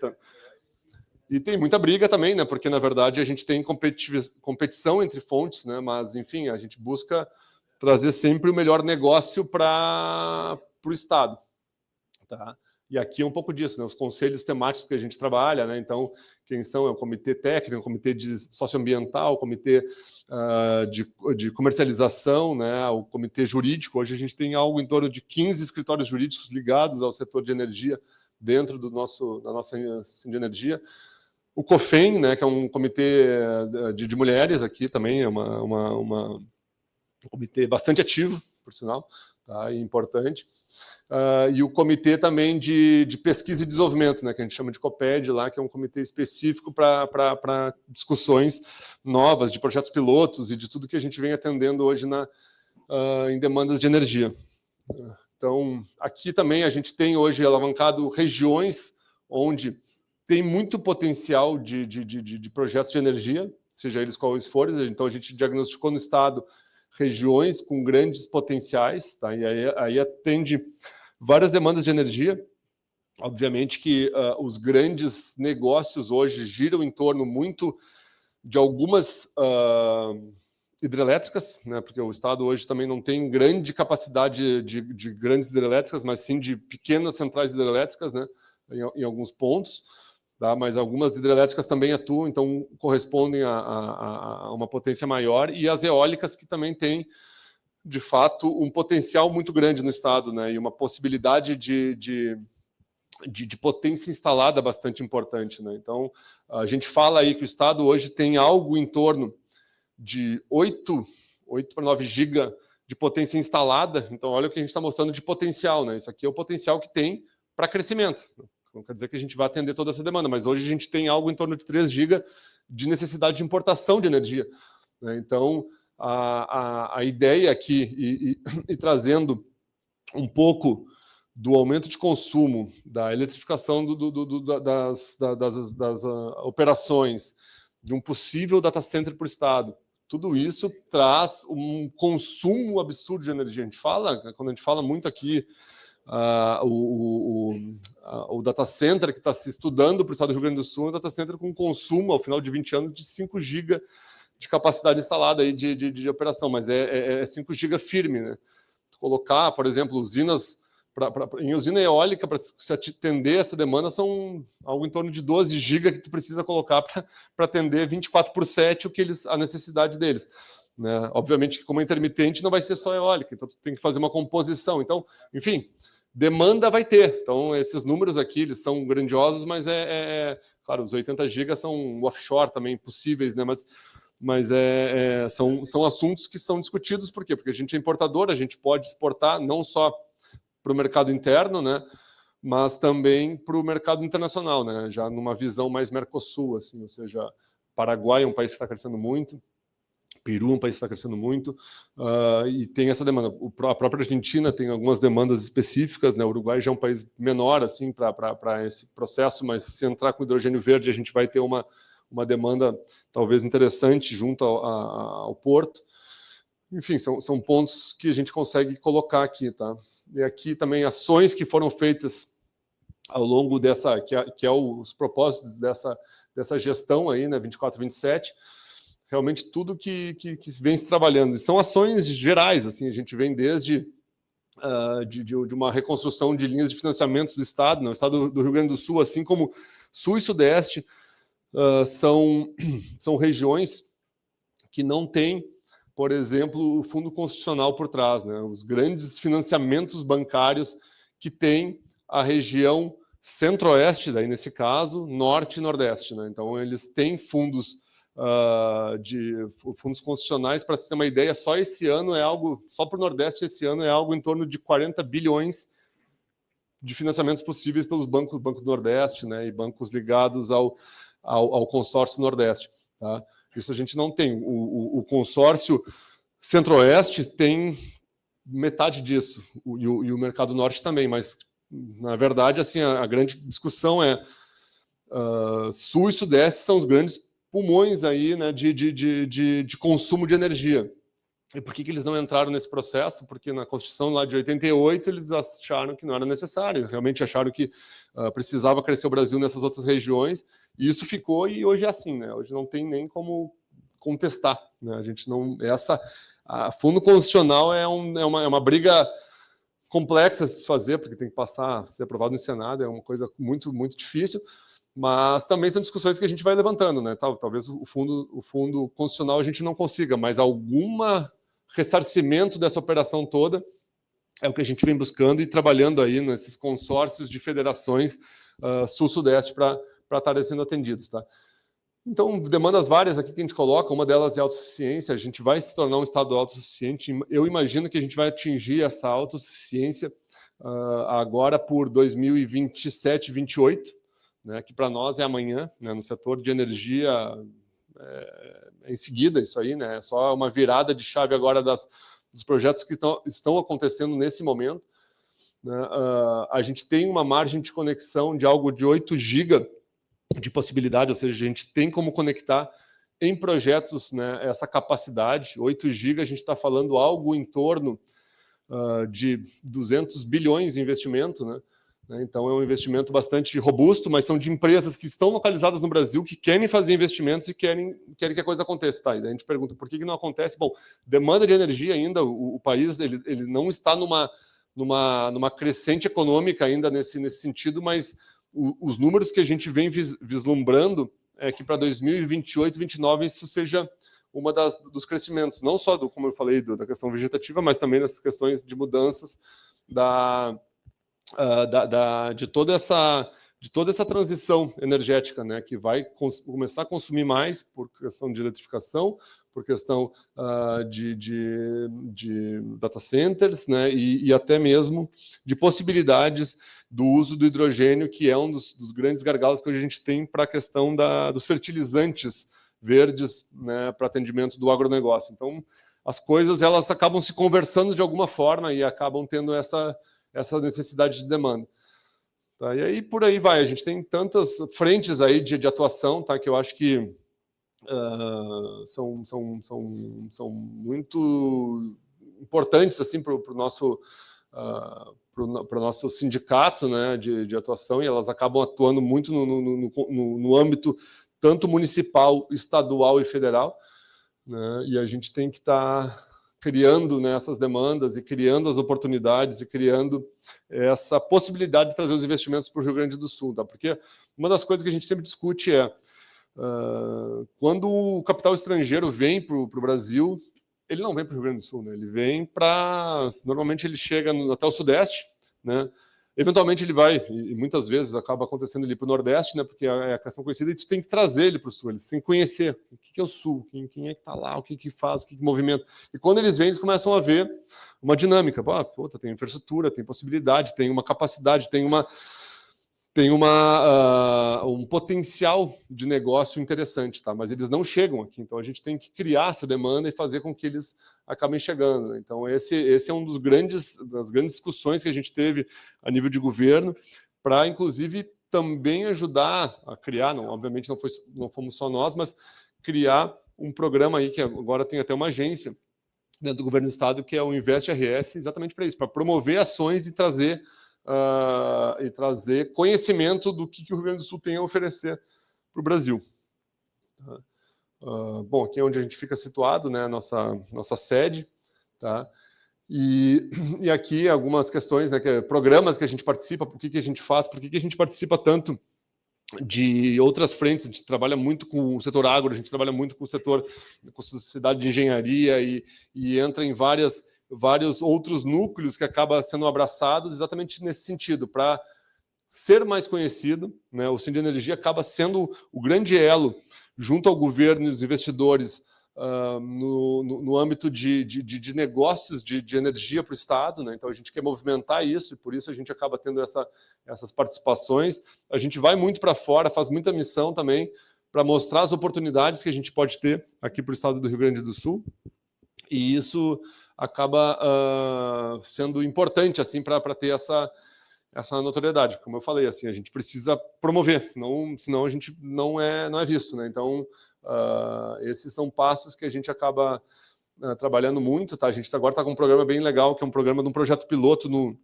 E tem muita briga também, né, porque na verdade a gente tem competição entre fontes, né, mas enfim, a gente busca trazer sempre o melhor negócio para o Estado. Tá? E aqui é um pouco disso, né? Os conselhos temáticos que a gente trabalha, né? Então, quem são? É o comitê técnico, o comitê de socioambiental, o comitê de comercialização, né? O comitê jurídico. Hoje a gente tem algo em torno de 15 escritórios jurídicos ligados ao setor de energia dentro da nossa de O COFEM, né? Que é um comitê de mulheres aqui também, é um comitê bastante ativo, por sinal, tá? E importante. E o comitê também de pesquisa e desenvolvimento, né, que a gente chama de COPED lá, que é um comitê específico para discussões novas, de projetos pilotos e de tudo que a gente vem atendendo hoje em demandas de energia. Então, aqui também a gente tem hoje alavancado regiões onde tem muito potencial de projetos de energia, seja eles quais forem. Então, a gente diagnosticou no estado regiões com grandes potenciais, tá? E aí atende várias demandas de energia. Obviamente que os grandes negócios hoje giram em torno muito de algumas hidrelétricas, né? Porque o Estado hoje também não tem grande capacidade de grandes hidrelétricas, mas sim de pequenas centrais hidrelétricas, né? Em alguns pontos. Tá? Mas algumas hidrelétricas também atuam, então correspondem a uma potência maior, e as eólicas que também têm, de fato, um potencial muito grande no estado, né? E uma possibilidade de potência instalada bastante importante, né? Então, a gente fala aí que o estado hoje tem algo em torno de 8 para 9 giga de potência instalada. Então, olha o que a gente está mostrando de potencial, né? Isso aqui é o potencial que tem para crescimento. Não quer dizer que a gente vai atender toda essa demanda, mas hoje a gente tem algo em torno de 3 GB de necessidade de importação de energia. Né? Então, a ideia aqui, e trazendo um pouco do aumento de consumo, da eletrificação das operações, de um possível data center para o Estado, tudo isso traz um consumo absurdo de energia. Quando a gente fala muito aqui, o data center que está se estudando para o estado do Rio Grande do Sul é um data center com consumo, ao final de 20 anos, de 5 GB de capacidade instalada aí de operação, mas é 5 GB firme, né? Colocar, por exemplo, usinas em usina eólica, para se atender essa demanda, são algo em torno de 12 GB que tu precisa colocar para atender 24/7 a necessidade deles. Né? Obviamente que, como é intermitente, não vai ser só eólica, então tu tem que fazer uma composição. Então, enfim, demanda vai ter. Então, esses números aqui, eles são grandiosos, mas claro, os 80 GB são offshore também possíveis, né? Mas são assuntos que são discutidos. Por quê? Porque a gente é importador, a gente pode exportar não só para o mercado interno, né? Mas também para o mercado internacional, né? Já numa visão mais Mercosul, assim, ou seja, Paraguai é um país que está crescendo muito, Peru é um país que está crescendo muito, e tem essa demanda. A própria Argentina tem algumas demandas específicas, né? O Uruguai já é um país menor assim para esse processo, mas se entrar com hidrogênio verde, a gente vai ter uma demanda talvez interessante junto ao porto. Enfim, são pontos que a gente consegue colocar aqui, tá? E aqui também ações que foram feitas ao longo dessa, que é os propósitos dessa gestão aí, né, 24/27. realmente tudo que vem se trabalhando. E são ações gerais, assim, a gente vem desde de uma reconstrução de linhas de financiamento do Estado, né? O Estado do Rio Grande do Sul, assim como Sul e Sudeste, são regiões que não têm, por exemplo, o Fundo Constitucional por trás, né? Os grandes financiamentos bancários que tem a região Centro-Oeste, daí nesse caso, Norte e Nordeste, né? Então eles têm fundos fundos constitucionais. Para você ter uma ideia, só esse ano só para o Nordeste esse ano é algo em torno de 40 bilhões de financiamentos possíveis pelos Banco do Nordeste, né? E bancos ligados ao consórcio Nordeste, tá? Isso a gente não tem. O consórcio Centro-Oeste tem metade disso, e o Mercado Norte também, mas, na verdade, assim, a grande discussão é Sul e Sudeste são os grandes pulmões aí, né, de consumo de energia. E por que eles não entraram nesse processo? Porque na Constituição lá de 88 eles acharam que não era necessário, realmente acharam que precisava crescer o Brasil nessas outras regiões, e isso ficou, e hoje é assim, né? Hoje não tem nem como contestar, né? A gente não... Fundo Constitucional é uma briga complexa de se fazer, porque tem que ser aprovado no Senado, é uma coisa muito, muito difícil, mas também são discussões que a gente vai levantando, né? Talvez o fundo constitucional a gente não consiga, mas alguma ressarcimento dessa operação toda é o que a gente vem buscando e trabalhando aí nesses consórcios de federações sul-sudeste para estarem sendo atendidos, tá? Então, demandas várias aqui que a gente coloca, uma delas é a autossuficiência. A gente vai se tornar um estado autossuficiente. Eu imagino que a gente vai atingir essa autossuficiência agora por 2027, 2028, né, que para nós é amanhã, né, no setor de energia em seguida, isso aí, né, é só uma virada de chave agora dos projetos que estão acontecendo nesse momento, né. A gente tem uma margem de conexão de algo de 8 GB de possibilidade, ou seja, a gente tem como conectar em projetos, né, essa capacidade. 8 GB, a gente está falando algo em torno de 200 bilhões de investimento, né? Então é um investimento bastante robusto, mas são de empresas que estão localizadas no Brasil, que querem fazer investimentos e querem que a coisa aconteça. Tá? E daí a gente pergunta por que não acontece. Bom, demanda de energia ainda, o país ele não está numa crescente econômica ainda nesse sentido, mas os números que a gente vem vislumbrando é que para 2028, 2029 isso seja uma dos crescimentos, não só como eu falei, da questão vegetativa, mas também das questões de mudanças de toda essa transição energética, né, que vai começar a consumir mais por questão de eletrificação, por questão de data centers, né, e até mesmo de possibilidades do uso do hidrogênio, que é um dos grandes gargalos que a gente tem para a questão dos fertilizantes verdes, né, para atendimento do agronegócio. Então, as coisas elas acabam se conversando de alguma forma e acabam tendo essa necessidade de demanda. Tá? E aí, por aí vai. A gente tem tantas frentes aí de atuação, tá, que eu acho que são muito importantes assim, para o nosso sindicato, né, de atuação, e elas acabam atuando muito no âmbito tanto municipal, estadual e federal, né, e a gente tem que estar criando, né, essas demandas e criando as oportunidades e criando essa possibilidade de trazer os investimentos para o Rio Grande do Sul, tá? Porque uma das coisas que a gente sempre discute é quando o capital estrangeiro vem para o Brasil, ele não vem para o Rio Grande do Sul, né? Ele vem normalmente ele chega até o Sudeste, né? Eventualmente ele vai, e muitas vezes acaba acontecendo ali para o Nordeste, né? Porque é a questão conhecida, e tu tem que trazer ele para o Sul, eles têm que conhecer o que é o Sul, quem é que está lá, o que faz, o que movimenta. E quando eles vêm, eles começam a ver uma dinâmica. Tem infraestrutura, tem possibilidade, tem uma capacidade, tem um potencial de negócio interessante, tá? Mas eles não chegam aqui, então a gente tem que criar essa demanda e fazer com que eles acabem chegando. Então esse é das grandes discussões que a gente teve a nível de governo, para inclusive também ajudar a criar, obviamente não fomos só nós, mas criar um programa aí que agora tem até uma agência dentro do governo do estado, que é o Invest RS, exatamente para isso, para promover ações e trazer conhecimento do que o Rio Grande do Sul tem a oferecer para o Brasil. Bom, aqui é onde a gente fica situado, né, nossa sede, tá? E aqui algumas questões, né, programas que a gente participa, por que a gente faz, por que a gente participa tanto de outras frentes. A gente trabalha muito com o setor agro, a gente trabalha muito com o setor, com a sociedade de engenharia e entra em vários outros núcleos que acabam sendo abraçados exatamente nesse sentido, para ser mais conhecido, né? O Sindenergia acaba sendo o grande elo junto ao governo e os investidores no âmbito de negócios de energia para o Estado, né? Então a gente quer movimentar isso e por isso a gente acaba tendo essas participações. A gente vai muito para fora, faz muita missão também para mostrar as oportunidades que a gente pode ter aqui para o Estado do Rio Grande do Sul, e isso acaba sendo importante assim para ter essa notoriedade. Como eu falei, assim, a gente precisa promover, senão a gente não é visto, né? Então, esses são passos que a gente acaba trabalhando muito, tá? A gente agora está com um programa bem legal, que é um programa de um projeto piloto no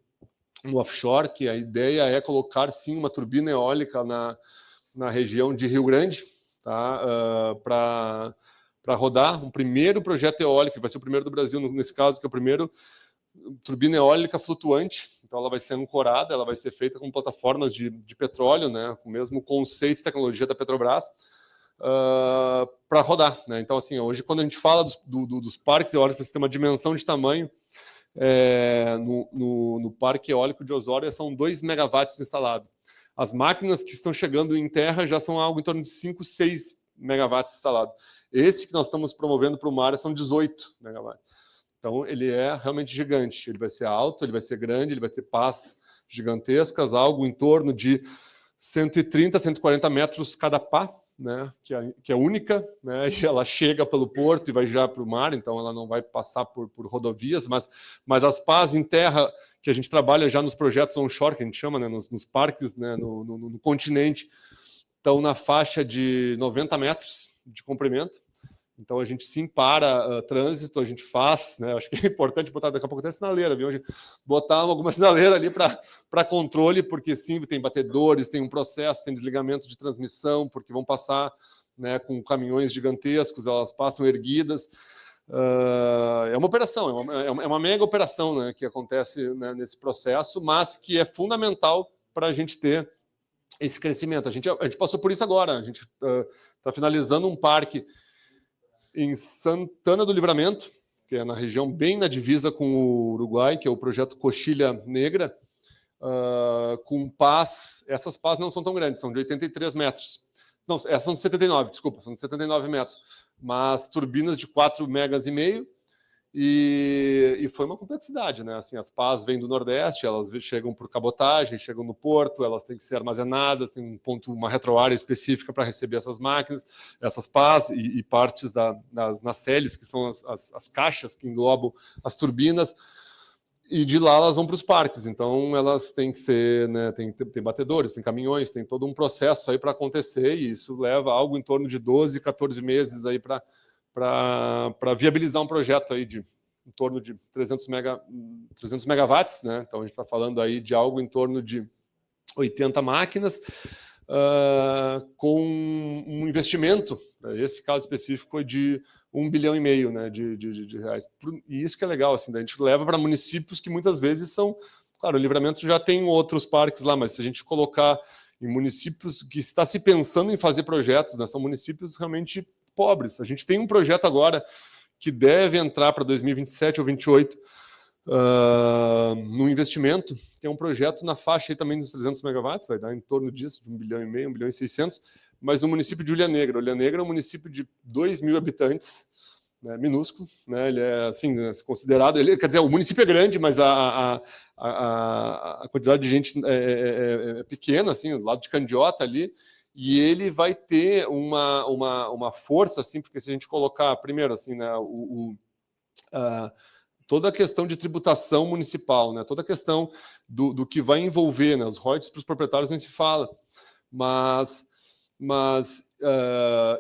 offshore, que a ideia é colocar, sim, uma turbina eólica na região de Rio Grande, tá? Para rodar um primeiro projeto eólico, que vai ser o primeiro do Brasil, nesse caso, que é o primeiro turbina eólica flutuante. Então ela vai ser ancorada, ela vai ser feita com plataformas de petróleo, né, com o mesmo conceito e tecnologia da Petrobras, para rodar, né? Então, assim, hoje, quando a gente fala dos parques eólicos, você tem uma dimensão de tamanho, no Parque Eólico de Osório são 2 megawatts instalados. As máquinas que estão chegando em terra já são algo em torno de 5, 6 megawatts instalados. Esse que nós estamos promovendo para o mar são 18 megawatts. Então, ele é realmente gigante. Ele vai ser alto, ele vai ser grande, ele vai ter pás gigantescas, algo em torno de 130, 140 metros cada pá, né, que é única, né, e ela chega pelo porto e vai já para o mar, então ela não vai passar por rodovias, mas as pás em terra, que a gente trabalha já nos projetos onshore, que a gente chama, né, nos parques, né, no continente, estão na faixa de 90 metros de comprimento. Então a gente sim para trânsito, a gente faz, né? Acho que é importante botar daqui a pouco até sinaleira, viu? Botar alguma sinaleira ali para controle, porque sim, tem batedores, tem um processo, tem desligamento de transmissão, porque vão passar, né, com caminhões gigantescos, elas passam erguidas. É uma operação, é uma mega operação, né, que acontece, né, nesse processo, mas que é fundamental para a gente ter esse crescimento. A gente passou por isso agora, a gente está finalizando um parque em Santana do Livramento, que é na região bem na divisa com o Uruguai, que é o projeto Coxilha Negra, com pás. Essas pás não são tão grandes, são de 83 metros. Não, essas são de 79, desculpa, são de 79 metros. Mas turbinas de 4,5 megas, e foi uma complexidade, né? Assim, as pás vêm do Nordeste, elas chegam por cabotagem, chegam no porto, elas têm que ser armazenadas, tem um ponto, uma retroárea específica para receber essas máquinas, essas pás e partes das nacelles, que são as caixas que englobam as turbinas, e de lá elas vão para os parques. Então elas têm que ser, né, tem batedores, tem caminhões, tem todo um processo aí para acontecer, e isso leva algo em torno de 12, 14 meses aí para viabilizar um projeto aí de em torno de 300 megawatts, né? Então a gente está falando aí de algo em torno de 80 máquinas, com um investimento, esse caso específico foi de 1,5 bilhão, né, de reais. E isso que é legal, assim, a gente leva para municípios que muitas vezes são, claro, o Livramento já tem outros parques lá, mas se a gente colocar em municípios que está se pensando em fazer projetos, né, são municípios realmente pobres. A gente tem um projeto agora que deve entrar para 2027 ou 2028 no investimento, que é um projeto na faixa aí também dos 300 megawatts, vai dar em torno disso, de 1,5 bilhão, 1,6 bilhão, mas no município de Ilha Negra. Ilha Negra é um município de 2.000 habitantes, né, minúsculo, né, ele é assim, considerado, quer dizer, o município é grande, mas a quantidade de gente é pequena, assim, do lado de Candiota ali, e ele vai ter uma força, assim, porque se a gente colocar, primeiro, assim, né, toda a questão de tributação municipal, né, toda a questão do que vai envolver, né, os royalties para os proprietários nem se fala, mas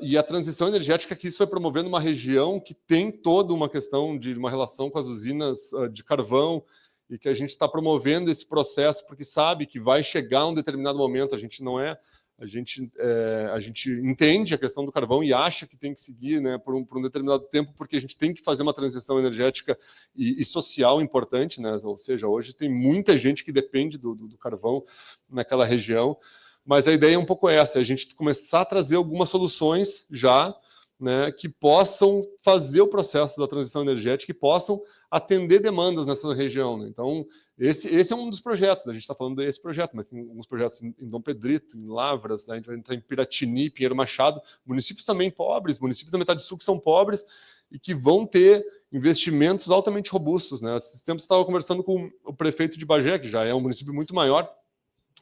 e a transição energética, que isso vai promovendo uma região que tem toda uma questão de uma relação com as usinas de carvão, e que a gente está promovendo esse processo porque sabe que vai chegar um determinado momento. A gente não é A gente entende a questão do carvão e acha que tem que seguir, né, por um determinado tempo, porque a gente tem que fazer uma transição energética e social importante, né? Ou seja, hoje tem muita gente que depende do carvão naquela região, mas a ideia é um pouco essa, a gente começar a trazer algumas soluções já, né, que possam fazer o processo da transição energética e possam atender demandas nessa região, né? Então, esse é um dos projetos, a gente está falando desse projeto, mas tem alguns projetos em Dom Pedrito, em Lavras, né? A gente vai entrar em Piratini, Pinheiro Machado, municípios também pobres, municípios da metade sul que são pobres e que vão ter investimentos altamente robustos, né? Esses tempos eu estava conversando com o prefeito de Bagé, que já é um município muito maior,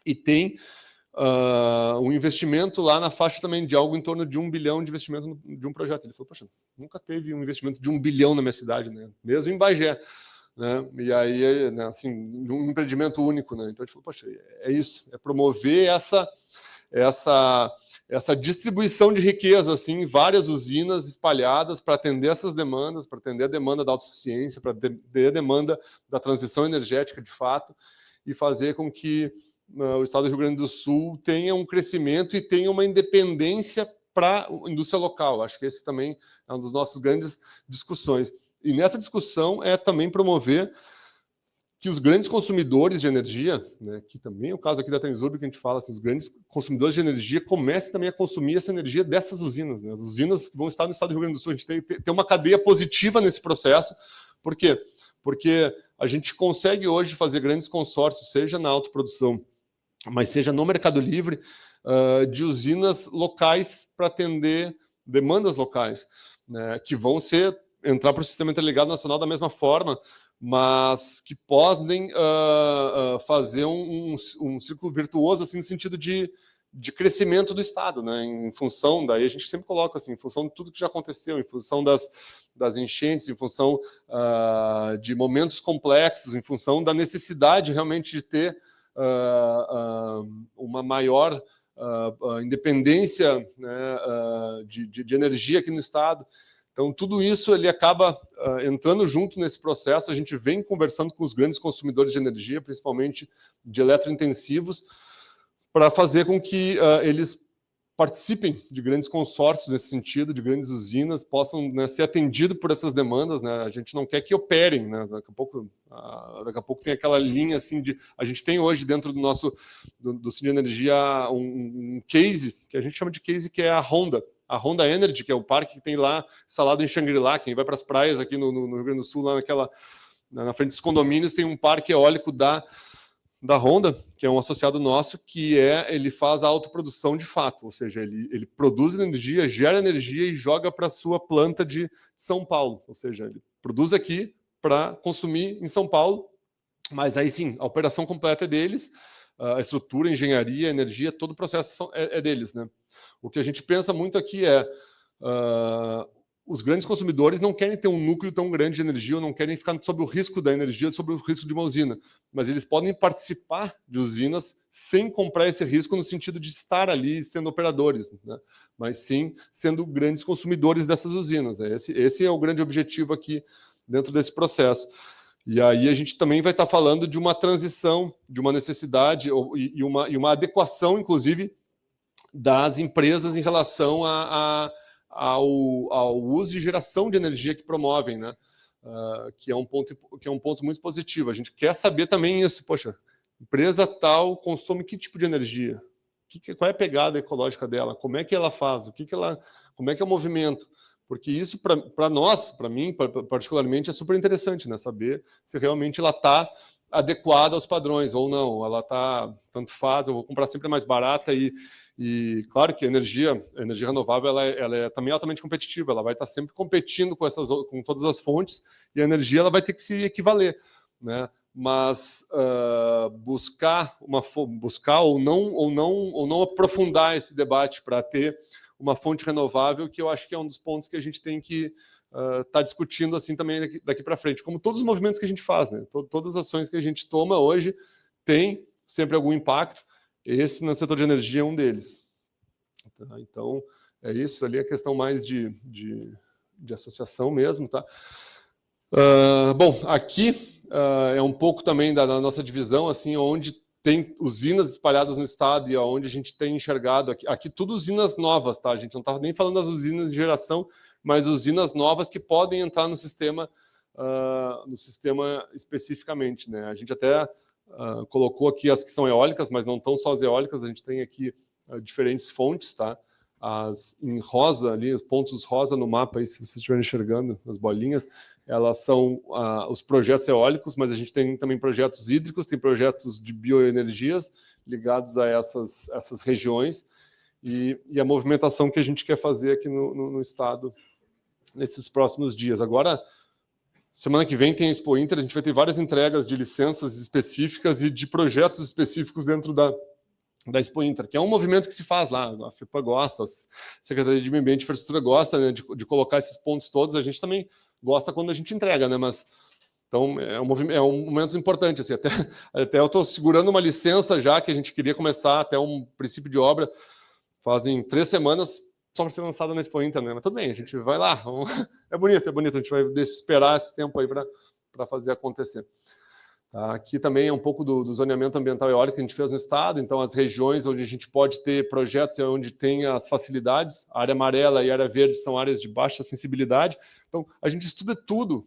e tem um investimento lá na faixa também de algo em torno de 1 bilhão de investimento de um projeto. Ele falou, poxa, nunca teve um investimento de 1 bilhão na minha cidade, né? Mesmo em Bagé, né? E aí, né, assim, um empreendimento único, né? Então a gente falou, poxa, é isso, é promover essa distribuição de riqueza, assim, várias usinas espalhadas para atender essas demandas, para atender a demanda da autossuficiência, para atender a demanda da transição energética de fato, e fazer com que o estado do Rio Grande do Sul tenha um crescimento e tenha uma independência para a indústria local. Acho que esse também é uma das nossas grandes discussões. E nessa discussão é também promover que os grandes consumidores de energia, né, que também é o caso aqui da Transurb, que a gente fala, assim, os grandes consumidores de energia comecem também a consumir essa energia dessas usinas, né? As usinas que vão estar no estado do Rio Grande do Sul. A gente tem uma cadeia positiva nesse processo. Por quê? Porque a gente consegue hoje fazer grandes consórcios, seja na autoprodução, mas seja no Mercado Livre, de usinas locais para atender demandas locais, né, que vão entrar para o Sistema Interligado Nacional da mesma forma, mas que podem fazer um círculo virtuoso, assim, no sentido de crescimento do Estado, né, em função, daí a gente sempre coloca assim, em função de tudo que já aconteceu, em função das enchentes, em função de momentos complexos, em função da necessidade realmente de ter uma maior independência, né, de energia aqui no Estado. Então, tudo isso ele acaba entrando junto nesse processo. A gente vem conversando com os grandes consumidores de energia, principalmente de eletrointensivos, para fazer com que eles participem de grandes consórcios nesse sentido, de grandes usinas, possam, né, ser atendidos por essas demandas, né? A gente não quer que operem, né? Daqui a pouco tem aquela linha assim de... A gente tem hoje dentro do nosso do Sim Energia um case, que a gente chama de case, que é a Honda Energy, que é o parque que tem lá instalado em Xangri-Lá. Quem vai para as praias aqui no Rio Grande do Sul, lá na frente dos condomínios, tem um parque eólico da Honda, que é um associado nosso, que ele faz a autoprodução de fato, ou seja, ele produz energia, gera energia e joga para a sua planta de São Paulo, ou seja, ele produz aqui para consumir em São Paulo, mas aí sim, a operação completa é deles, a estrutura, a engenharia, a energia, todo o processo é deles, né? O que a gente pensa muito aqui os grandes consumidores não querem ter um núcleo tão grande de energia, ou não querem ficar sob o risco da energia, sob o risco de uma usina, mas eles podem participar de usinas sem comprar esse risco no sentido de estar ali sendo operadores, né? Mas sim sendo grandes consumidores dessas usinas. Esse é o grande objetivo aqui dentro desse processo. E aí a gente também vai estar falando de uma transição, de uma necessidade e uma adequação, inclusive, das empresas em relação ao uso e geração de energia que promovem, né? Que é um ponto muito positivo. A gente quer saber também isso. Poxa, empresa tal consome que tipo de energia? Qual é a pegada ecológica dela? Como é que ela faz? Como é que é o movimento? Porque isso, para nós, para mim, particularmente, é super interessante, né? Saber se realmente ela está adequada aos padrões ou não. Ela está, tanto faz, eu vou comprar sempre mais barata e claro que a energia renovável ela é também altamente competitiva, ela vai estar sempre competindo com todas as fontes, e a energia ela vai ter que se equivaler, né? Mas buscar ou não aprofundar esse debate para ter uma fonte renovável, que eu acho que é um dos pontos que a gente tem que estar discutindo assim também daqui para frente, como todos os movimentos que a gente faz, né? Todas as ações que a gente toma hoje tem sempre algum impacto. Esse, no setor de energia, é um deles. Então, é isso ali, a questão mais de associação mesmo, tá? Bom, aqui é um pouco também da nossa divisão, assim, onde tem usinas espalhadas no estado e onde a gente tem enxergado aqui tudo usinas novas, tá? A gente não está nem falando das usinas de geração, mas usinas novas que podem entrar no sistema especificamente, né? A gente até colocou aqui as que são eólicas, mas não estão só as eólicas, a gente tem aqui diferentes fontes, tá? Em rosa ali, os pontos rosa no mapa aí, se vocês estiverem enxergando, as bolinhas, elas são os projetos eólicos, mas a gente tem também projetos hídricos, tem projetos de bioenergias ligados a essas regiões e a movimentação que a gente quer fazer aqui no estado nesses próximos dias. Agora, semana que vem tem a Expo Inter, a gente vai ter várias entregas de licenças específicas e de projetos específicos dentro da Expo Inter, que é um movimento que se faz lá, a FEPA gosta, a Secretaria de Meio Ambiente e Infraestrutura gosta, né, de colocar esses pontos todos, a gente também gosta quando a gente entrega, né, mas então é um momento importante, assim, até eu estou segurando uma licença já, que a gente queria começar até um princípio de obra, fazem 3 semanas, só para ser lançada na Expo Inter, né, mas tudo bem, a gente vai lá, é bonito, a gente vai esperar esse tempo aí para fazer acontecer. Aqui também é um pouco do zoneamento ambiental eólico que a gente fez no estado, então as regiões onde a gente pode ter projetos é onde tem as facilidades, a área amarela e a área verde são áreas de baixa sensibilidade, então a gente estuda tudo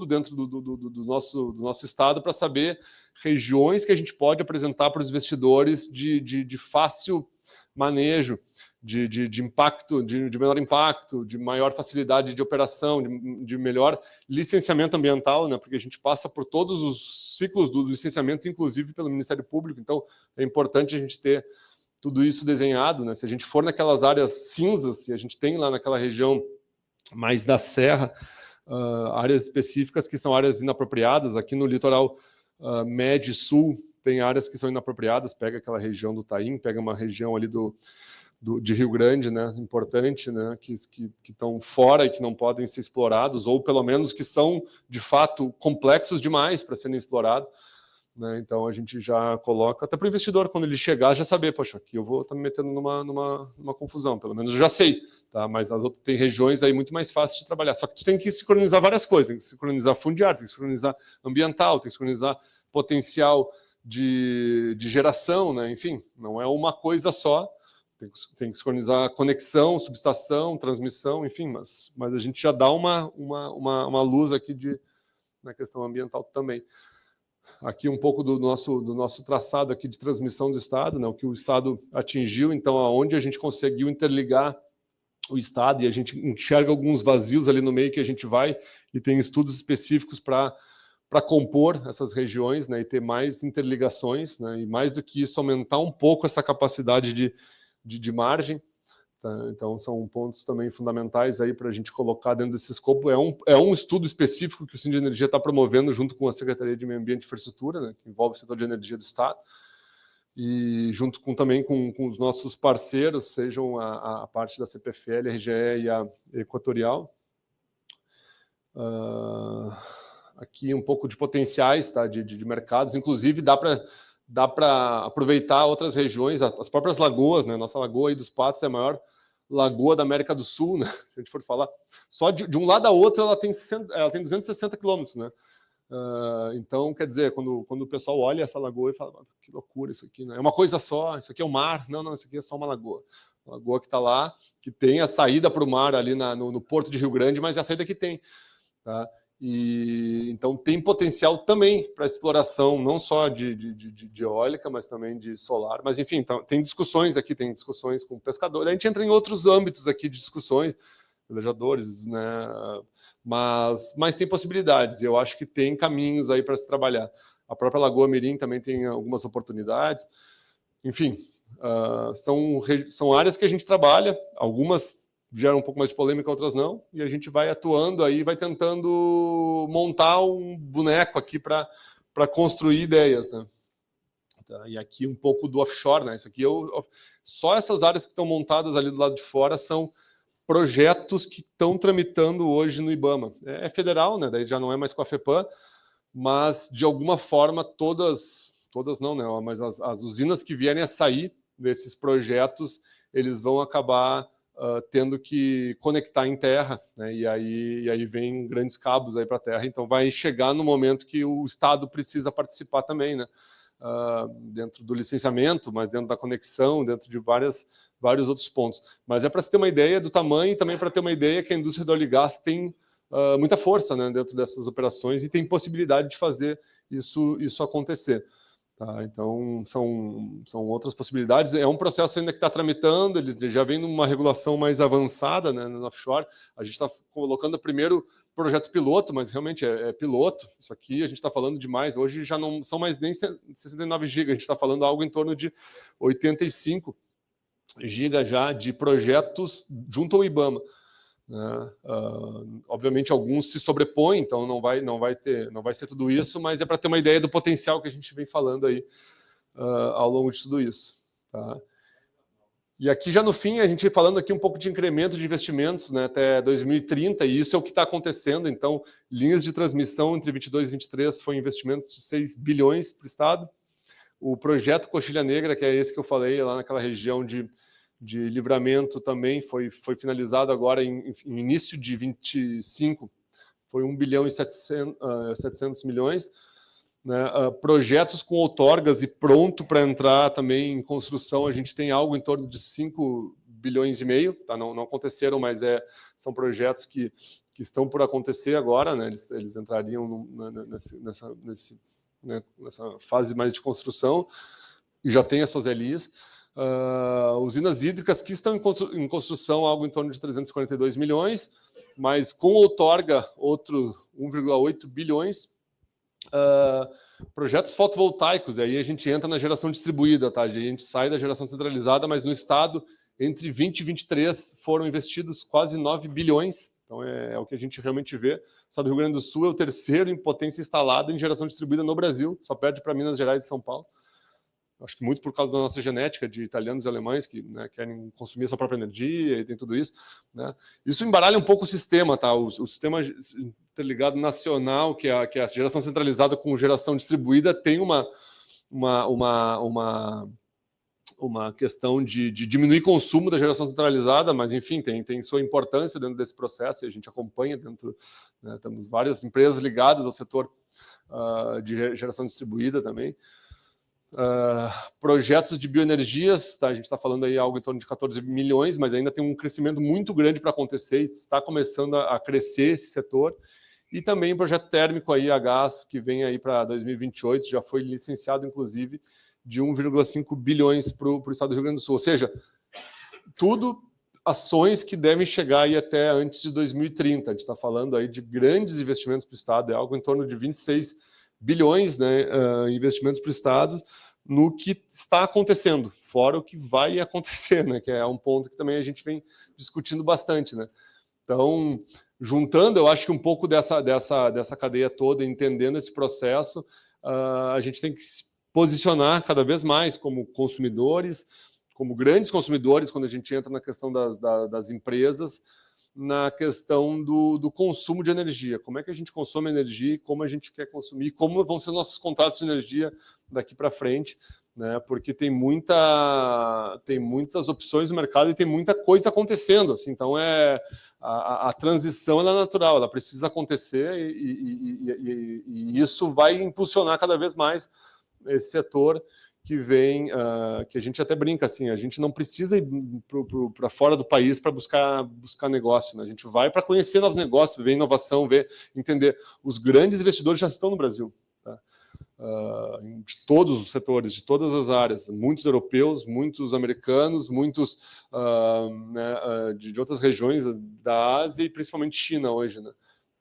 dentro do nosso estado para saber regiões que a gente pode apresentar para os investidores de fácil manejo, de impacto, de menor impacto, de maior facilidade de operação, de melhor licenciamento ambiental, né? Porque a gente passa por todos os ciclos do licenciamento, inclusive pelo Ministério Público, então é importante a gente ter tudo isso desenhado, né? Se a gente for naquelas áreas cinzas, se a gente tem lá naquela região mais da serra, áreas específicas que são áreas inapropriadas, aqui no litoral médio e sul tem áreas que são inapropriadas, pega aquela região do Taim, pega uma região ali de Rio Grande, né, importante, né, que estão fora e que não podem ser explorados, ou pelo menos que são, de fato, complexos demais para serem explorados, né, então a gente já coloca, até para o investidor, quando ele chegar, já saber, poxa, aqui eu vou estar me metendo numa confusão, pelo menos eu já sei, tá, mas as outras tem regiões aí muito mais fáceis de trabalhar, só que tu tem que sincronizar várias coisas, tem que sincronizar fundiário, tem que sincronizar ambiental, tem que sincronizar potencial de geração, né, enfim, não é uma coisa só, tem que sincronizar conexão, subestação, transmissão, enfim, mas a gente já dá uma luz aqui na questão ambiental também. Aqui um pouco do nosso traçado aqui de transmissão do Estado, né, o que o Estado atingiu, então aonde a gente conseguiu interligar o Estado e a gente enxerga alguns vazios ali no meio que a gente vai e tem estudos específicos para compor essas regiões, né, e ter mais interligações, né, e mais do que isso, aumentar um pouco essa capacidade de margem, tá? Então são pontos também fundamentais aí para a gente colocar dentro desse escopo. É um estudo específico que o Sinde Energia está promovendo junto com a Secretaria de Meio Ambiente e Infraestrutura, né, que envolve o setor de energia do Estado, e junto também com os nossos parceiros, sejam a parte da CPFL, a RGE e a Equatorial. Aqui um pouco de potenciais, tá, de mercados, inclusive dá para aproveitar outras regiões, as próprias lagoas, né? Nossa lagoa aí dos Patos é a maior lagoa da América do Sul, né? Se a gente for falar, só de um lado a outro ela tem 260 quilômetros, né? Então, quer dizer, quando o pessoal olha essa lagoa e fala, que loucura isso aqui, né? É uma coisa só, isso aqui é o mar. Não, isso aqui é só uma lagoa. Uma lagoa que está lá, que tem a saída para o mar ali no Porto de Rio Grande, mas é a saída que tem, tá? E então tem potencial também para exploração, não só de eólica, mas também de solar. Mas enfim, então, tem discussões aqui, tem discussões com pescadores. A gente entra em outros âmbitos aqui de discussões, velejadores, né? Mas tem possibilidades. E eu acho que tem caminhos aí para se trabalhar. A própria Lagoa Mirim também tem algumas oportunidades. Enfim, são áreas que a gente trabalha. Algumas geram um pouco mais de polêmica, outras não, e a gente vai atuando aí, vai tentando montar um boneco aqui para construir ideias, né? E aqui um pouco do offshore, né? Isso aqui só essas áreas que estão montadas ali do lado de fora são projetos que estão tramitando hoje no IBAMA. É federal, né? Daí já não é mais com a FEPAM, mas de alguma forma todas não, né? Mas as usinas que vierem a sair desses projetos, eles vão acabar tendo que conectar em terra, né? E aí vem grandes cabos aí para a terra, então vai chegar no momento que o Estado precisa participar também, né? dentro do licenciamento, mas dentro da conexão, dentro de vários outros pontos. Mas é para se ter uma ideia do tamanho e também para ter uma ideia que a indústria do óleo e gás tem muita força, né, dentro dessas operações e tem possibilidade de fazer isso acontecer. Tá, então, são outras possibilidades. É um processo ainda que está tramitando, ele já vem numa regulação mais avançada, né, no offshore. A gente está colocando o primeiro projeto piloto, mas realmente é piloto. Isso aqui a gente está falando de mais. Hoje já não são mais nem 69 GB, a gente está falando algo em torno de 85 GB já de projetos junto ao IBAMA. Né? Obviamente alguns se sobrepõem, então não vai ser tudo isso, mas é para ter uma ideia do potencial que a gente vem falando aí ao longo de tudo isso. Tá? E aqui já no fim, a gente falando aqui um pouco de incremento de investimentos, né, até 2030, e isso é o que está acontecendo. Então, linhas de transmissão entre 22 e 23 foi investimentos de 6 bilhões para o Estado. O projeto Coxilha Negra, que é esse que eu falei, lá naquela região de Livramento também foi finalizado agora em início de 25, foi 1 bilhão e 700 milhões. Né? Projetos com outorgas e pronto para entrar também em construção, a gente tem algo em torno de 5 bilhões e meio, tá? Não aconteceram, mas são projetos que estão por acontecer agora, né? Eles entrariam nessa fase mais de construção e já tem as suas LIs. Usinas hídricas que estão em construção, algo em torno de 342 milhões, mas com outorga, outro 1,8 bilhões. Projetos fotovoltaicos, e aí a gente entra na geração distribuída, tá? A gente sai da geração centralizada, mas no Estado, entre 20 e 23, foram investidos quase 9 bilhões, então é o que a gente realmente vê. O Estado do Rio Grande do Sul é o terceiro em potência instalada em geração distribuída no Brasil, só perde para Minas Gerais e São Paulo. Acho que muito por causa da nossa genética de italianos e alemães que, né, querem consumir a sua própria energia e tem tudo isso. Né? Isso embaralha um pouco o sistema, tá? O sistema interligado nacional, que é a geração centralizada com geração distribuída, tem uma questão de diminuir o consumo da geração centralizada, mas, enfim, tem sua importância dentro desse processo e a gente acompanha dentro. Né, temos várias empresas ligadas ao setor de geração distribuída também. Projetos de bioenergias, tá? A gente está falando aí algo em torno de 14 milhões, mas ainda tem um crescimento muito grande para acontecer e está começando a crescer esse setor. E também o projeto térmico aí, a gás, que vem aí para 2028, já foi licenciado, inclusive, de 1,5 bilhões para o Estado do Rio Grande do Sul. Ou seja, tudo ações que devem chegar aí até antes de 2030. A gente está falando aí de grandes investimentos para o Estado, é algo em torno de 26 bilhões, né, investimentos para o Estado, no que está acontecendo, fora o que vai acontecer, né, que é um ponto que também a gente vem discutindo bastante. Né? Então, juntando, eu acho que um pouco dessa cadeia toda, entendendo esse processo, a gente tem que se posicionar cada vez mais como consumidores, como grandes consumidores, quando a gente entra na questão das empresas, na questão do consumo de energia. Como é que a gente consome energia, como a gente quer consumir, como vão ser nossos contratos de energia daqui para frente, né? Porque tem muitas opções no mercado e tem muita coisa acontecendo. Assim, então, a transição ela é natural, ela precisa acontecer e isso vai impulsionar cada vez mais esse setor que vem, que a gente até brinca assim, a gente não precisa ir para fora do país para buscar negócio, né? A gente vai para conhecer novos negócios, ver inovação, entender. Os grandes investidores já estão no Brasil, tá? De todos os setores, de todas as áreas, muitos europeus, muitos americanos, muitos de outras regiões da Ásia e principalmente China hoje, né?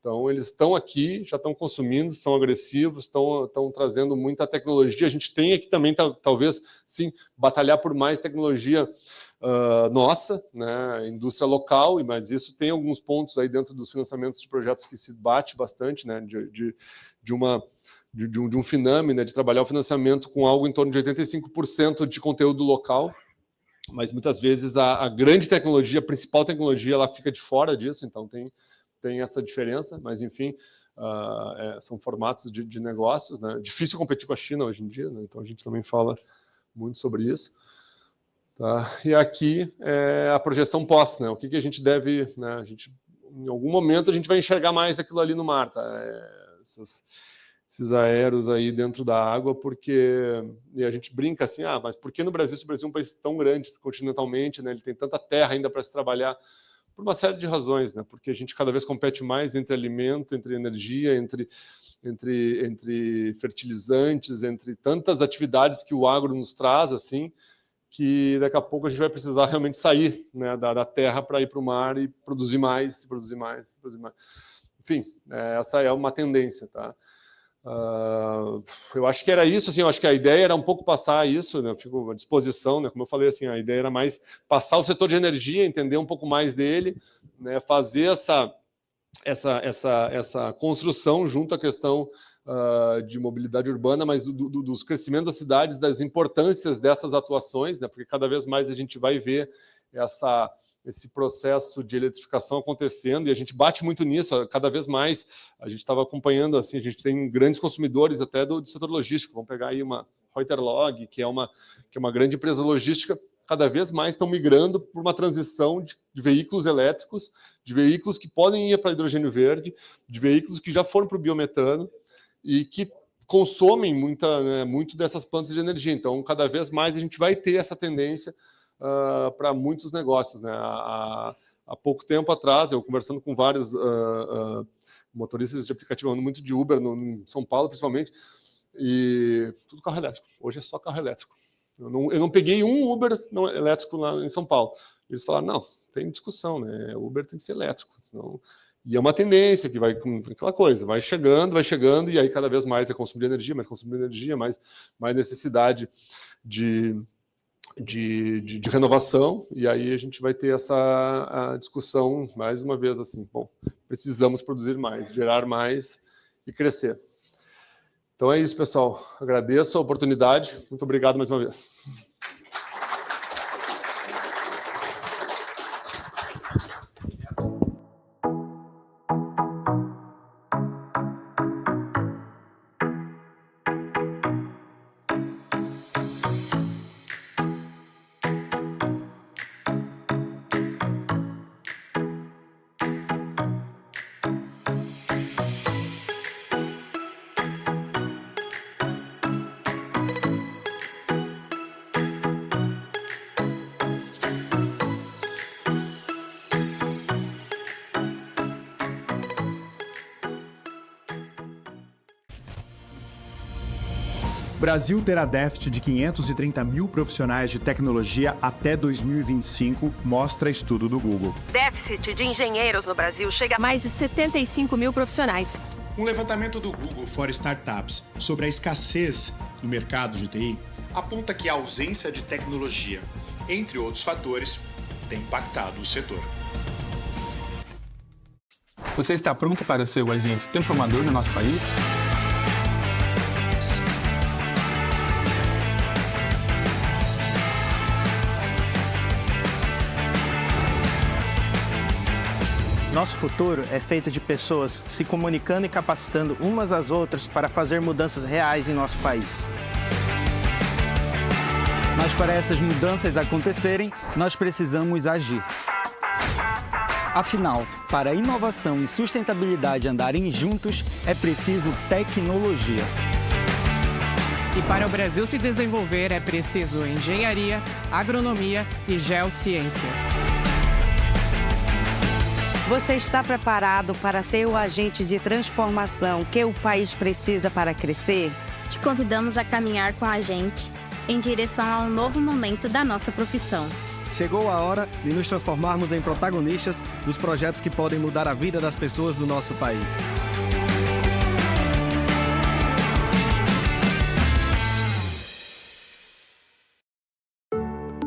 Então, eles estão aqui, já estão consumindo, são agressivos, estão trazendo muita tecnologia. A gente tem aqui também, talvez, sim, batalhar por mais tecnologia nossa, né, indústria local, mas isso tem alguns pontos aí dentro dos financiamentos de projetos que se bate bastante, né, de um Finame, né, de trabalhar o financiamento com algo em torno de 85% de conteúdo local, mas muitas vezes a grande tecnologia, a principal tecnologia, ela fica de fora disso, então tem essa diferença, mas enfim, são formatos de negócios, né? Difícil competir com a China hoje em dia, né? Então a gente também fala muito sobre isso. Tá? E aqui é a projeção pós, né? O que a gente deve, né? Em algum momento a gente vai enxergar mais aquilo ali no mar, tá? aeros aí dentro da água, e a gente brinca assim, mas por que no Brasil, se o Brasil é um país tão grande continentalmente, né, ele tem tanta terra ainda para se trabalhar, por uma série de razões, né, porque a gente cada vez compete mais entre alimento, entre energia, entre fertilizantes, entre tantas atividades que o agro nos traz, assim, que daqui a pouco a gente vai precisar realmente sair, né, da terra para ir para o mar e produzir mais. Enfim, essa é uma tendência, tá? Eu acho que era isso, assim, eu acho que a ideia era um pouco passar isso, né, eu fico à disposição, né, como eu falei, assim, a ideia era mais passar o setor de energia, entender um pouco mais dele, né, fazer essa construção junto à questão de mobilidade urbana, mas dos crescimentos das cidades, das importâncias dessas atuações, né, porque cada vez mais a gente vai ver esse processo de eletrificação acontecendo, e a gente bate muito nisso, cada vez mais. A gente estava acompanhando, assim, a gente tem grandes consumidores até do setor logístico, vamos pegar aí uma Reuterlog, que é uma grande empresa logística, cada vez mais estão migrando por uma transição de veículos elétricos, de veículos que podem ir para hidrogênio verde, de veículos que já foram para o biometano e que consomem muito dessas plantas de energia. Então, cada vez mais a gente vai ter essa tendência para muitos negócios, né? Há pouco tempo atrás, eu conversando com vários motoristas de aplicativo, andando muito de Uber em São Paulo, principalmente, e tudo carro elétrico. Hoje é só carro elétrico. Eu não peguei um Uber elétrico lá em São Paulo. Eles falaram, não, tem discussão, né? O Uber tem que ser elétrico, senão... E é uma tendência que vai, aquela coisa, vai chegando, e aí cada vez mais é consumo de energia, mais necessidade de renovação, e aí a gente vai ter essa discussão, mais uma vez, assim, bom, precisamos produzir mais, gerar mais e crescer. Então é isso, pessoal. Agradeço a oportunidade. Muito obrigado mais uma vez. Brasil terá déficit de 530 mil profissionais de tecnologia até 2025, mostra estudo do Google. Déficit de engenheiros no Brasil chega a mais de 75 mil profissionais. Um levantamento do Google for Startups sobre a escassez no mercado de TI aponta que a ausência de tecnologia, entre outros fatores, tem impactado o setor. Você está pronto para ser o agente transformador no nosso país? Nosso futuro é feito de pessoas se comunicando e capacitando umas às outras para fazer mudanças reais em nosso país. Mas para essas mudanças acontecerem, nós precisamos agir. Afinal, para a inovação e sustentabilidade andarem juntos, é preciso tecnologia. E para o Brasil se desenvolver, é preciso engenharia, agronomia e geociências. Você está preparado para ser o agente de transformação que o país precisa para crescer? Te convidamos a caminhar com a gente em direção a um novo momento da nossa profissão. Chegou a hora de nos transformarmos em protagonistas dos projetos que podem mudar a vida das pessoas do nosso país.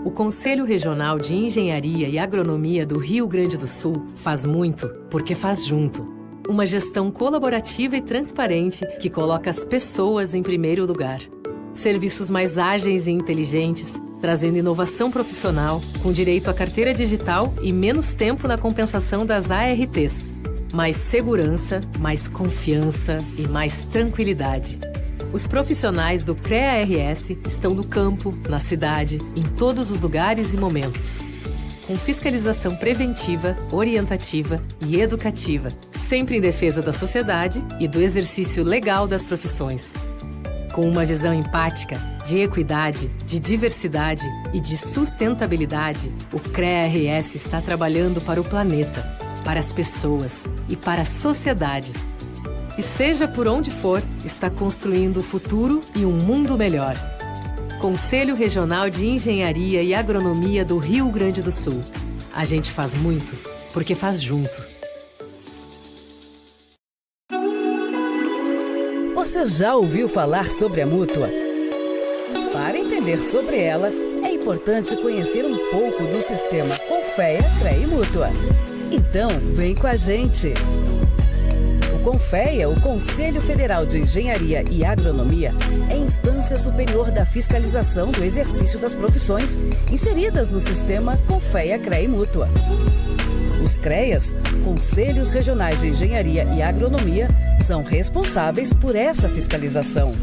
O Conselho Regional de Engenharia e Agronomia do Rio Grande do Sul faz muito, porque faz junto. Uma gestão colaborativa e transparente que coloca as pessoas em primeiro lugar. Serviços mais ágeis e inteligentes, trazendo inovação profissional, com direito à carteira digital e menos tempo na compensação das ARTs. Mais segurança, mais confiança e mais tranquilidade. Os profissionais do CREA-RS estão no campo, na cidade, em todos os lugares e momentos. com fiscalização preventiva, orientativa e educativa, sempre em defesa da sociedade e do exercício legal das profissões. Com uma visão empática, de equidade, de diversidade e de sustentabilidade, o CREA-RS está trabalhando para o planeta, para as pessoas e para a sociedade. E seja por onde for, está construindo o futuro e um mundo melhor. Conselho Regional de Engenharia e Agronomia do Rio Grande do Sul. A gente faz muito, porque faz junto. Você já ouviu falar sobre a Mútua? Para entender sobre ela, é importante conhecer um pouco do sistema Confea, CREA e Mútua. Então, vem com a gente! O Confea, o Conselho Federal de Engenharia e Agronomia, é instância superior da fiscalização do exercício das profissões inseridas no sistema Confea, CREA e Mútua. Os CREAs, Conselhos Regionais de Engenharia e Agronomia, são responsáveis por essa fiscalização.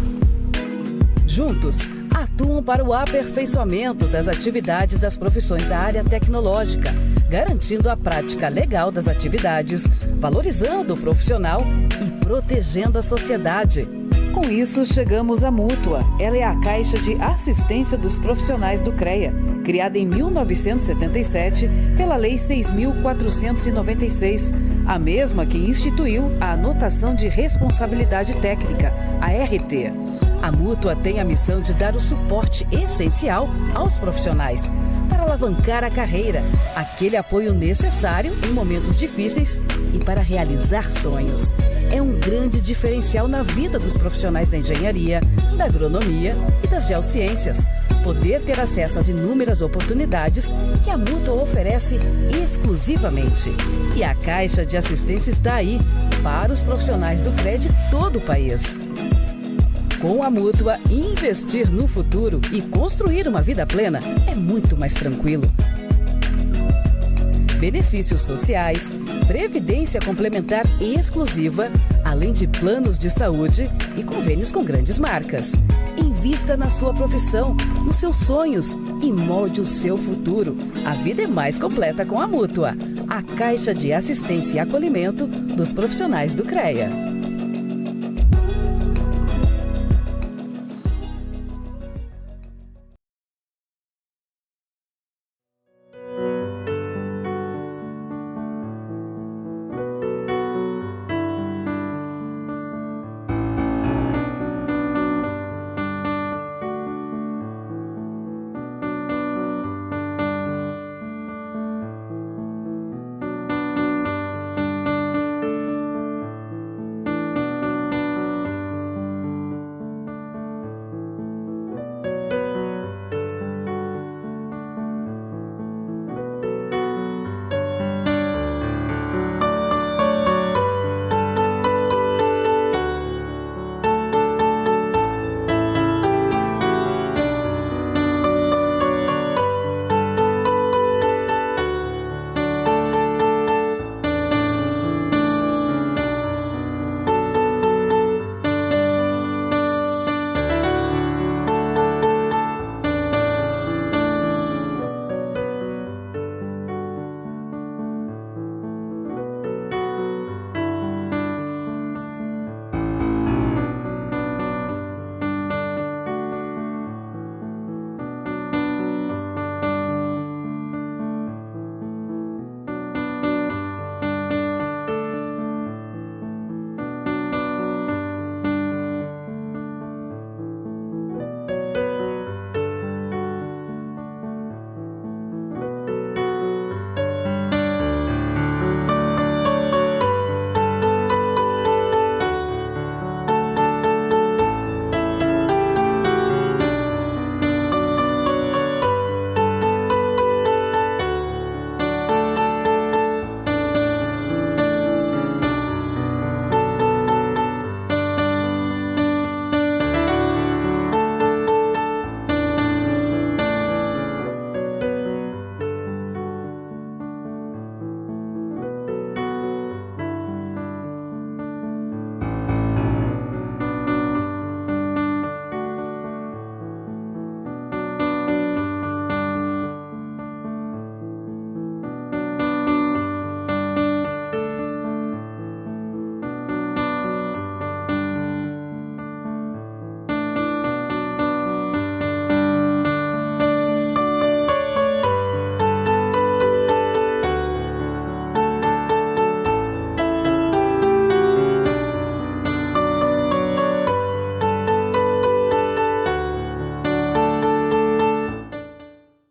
Juntos, atuam para o aperfeiçoamento das atividades das profissões da área tecnológica, garantindo a prática legal das atividades, valorizando o profissional e protegendo a sociedade. Com isso, chegamos à Mútua. Ela é a Caixa de Assistência dos Profissionais do CREA, criada em 1977 pela Lei 6.496, a mesma que instituiu a Anotação de Responsabilidade Técnica, a RT. A Mútua tem a missão de dar o suporte essencial aos profissionais para alavancar a carreira, aquele apoio necessário em momentos difíceis e para realizar sonhos. É um grande diferencial na vida dos profissionais da engenharia, da agronomia e das geociências. Poder ter acesso às inúmeras oportunidades que a Mútua oferece exclusivamente. E a Caixa de Assistência está aí para os profissionais do CREA de todo o país. Com a Mútua, investir no futuro e construir uma vida plena é muito mais tranquilo. Benefícios sociais, previdência complementar exclusiva, além de planos de saúde e convênios com grandes marcas. Invista na sua profissão, nos seus sonhos e molde o seu futuro. A vida é mais completa com a Mútua, a Caixa de Assistência e Acolhimento dos Profissionais do CREA.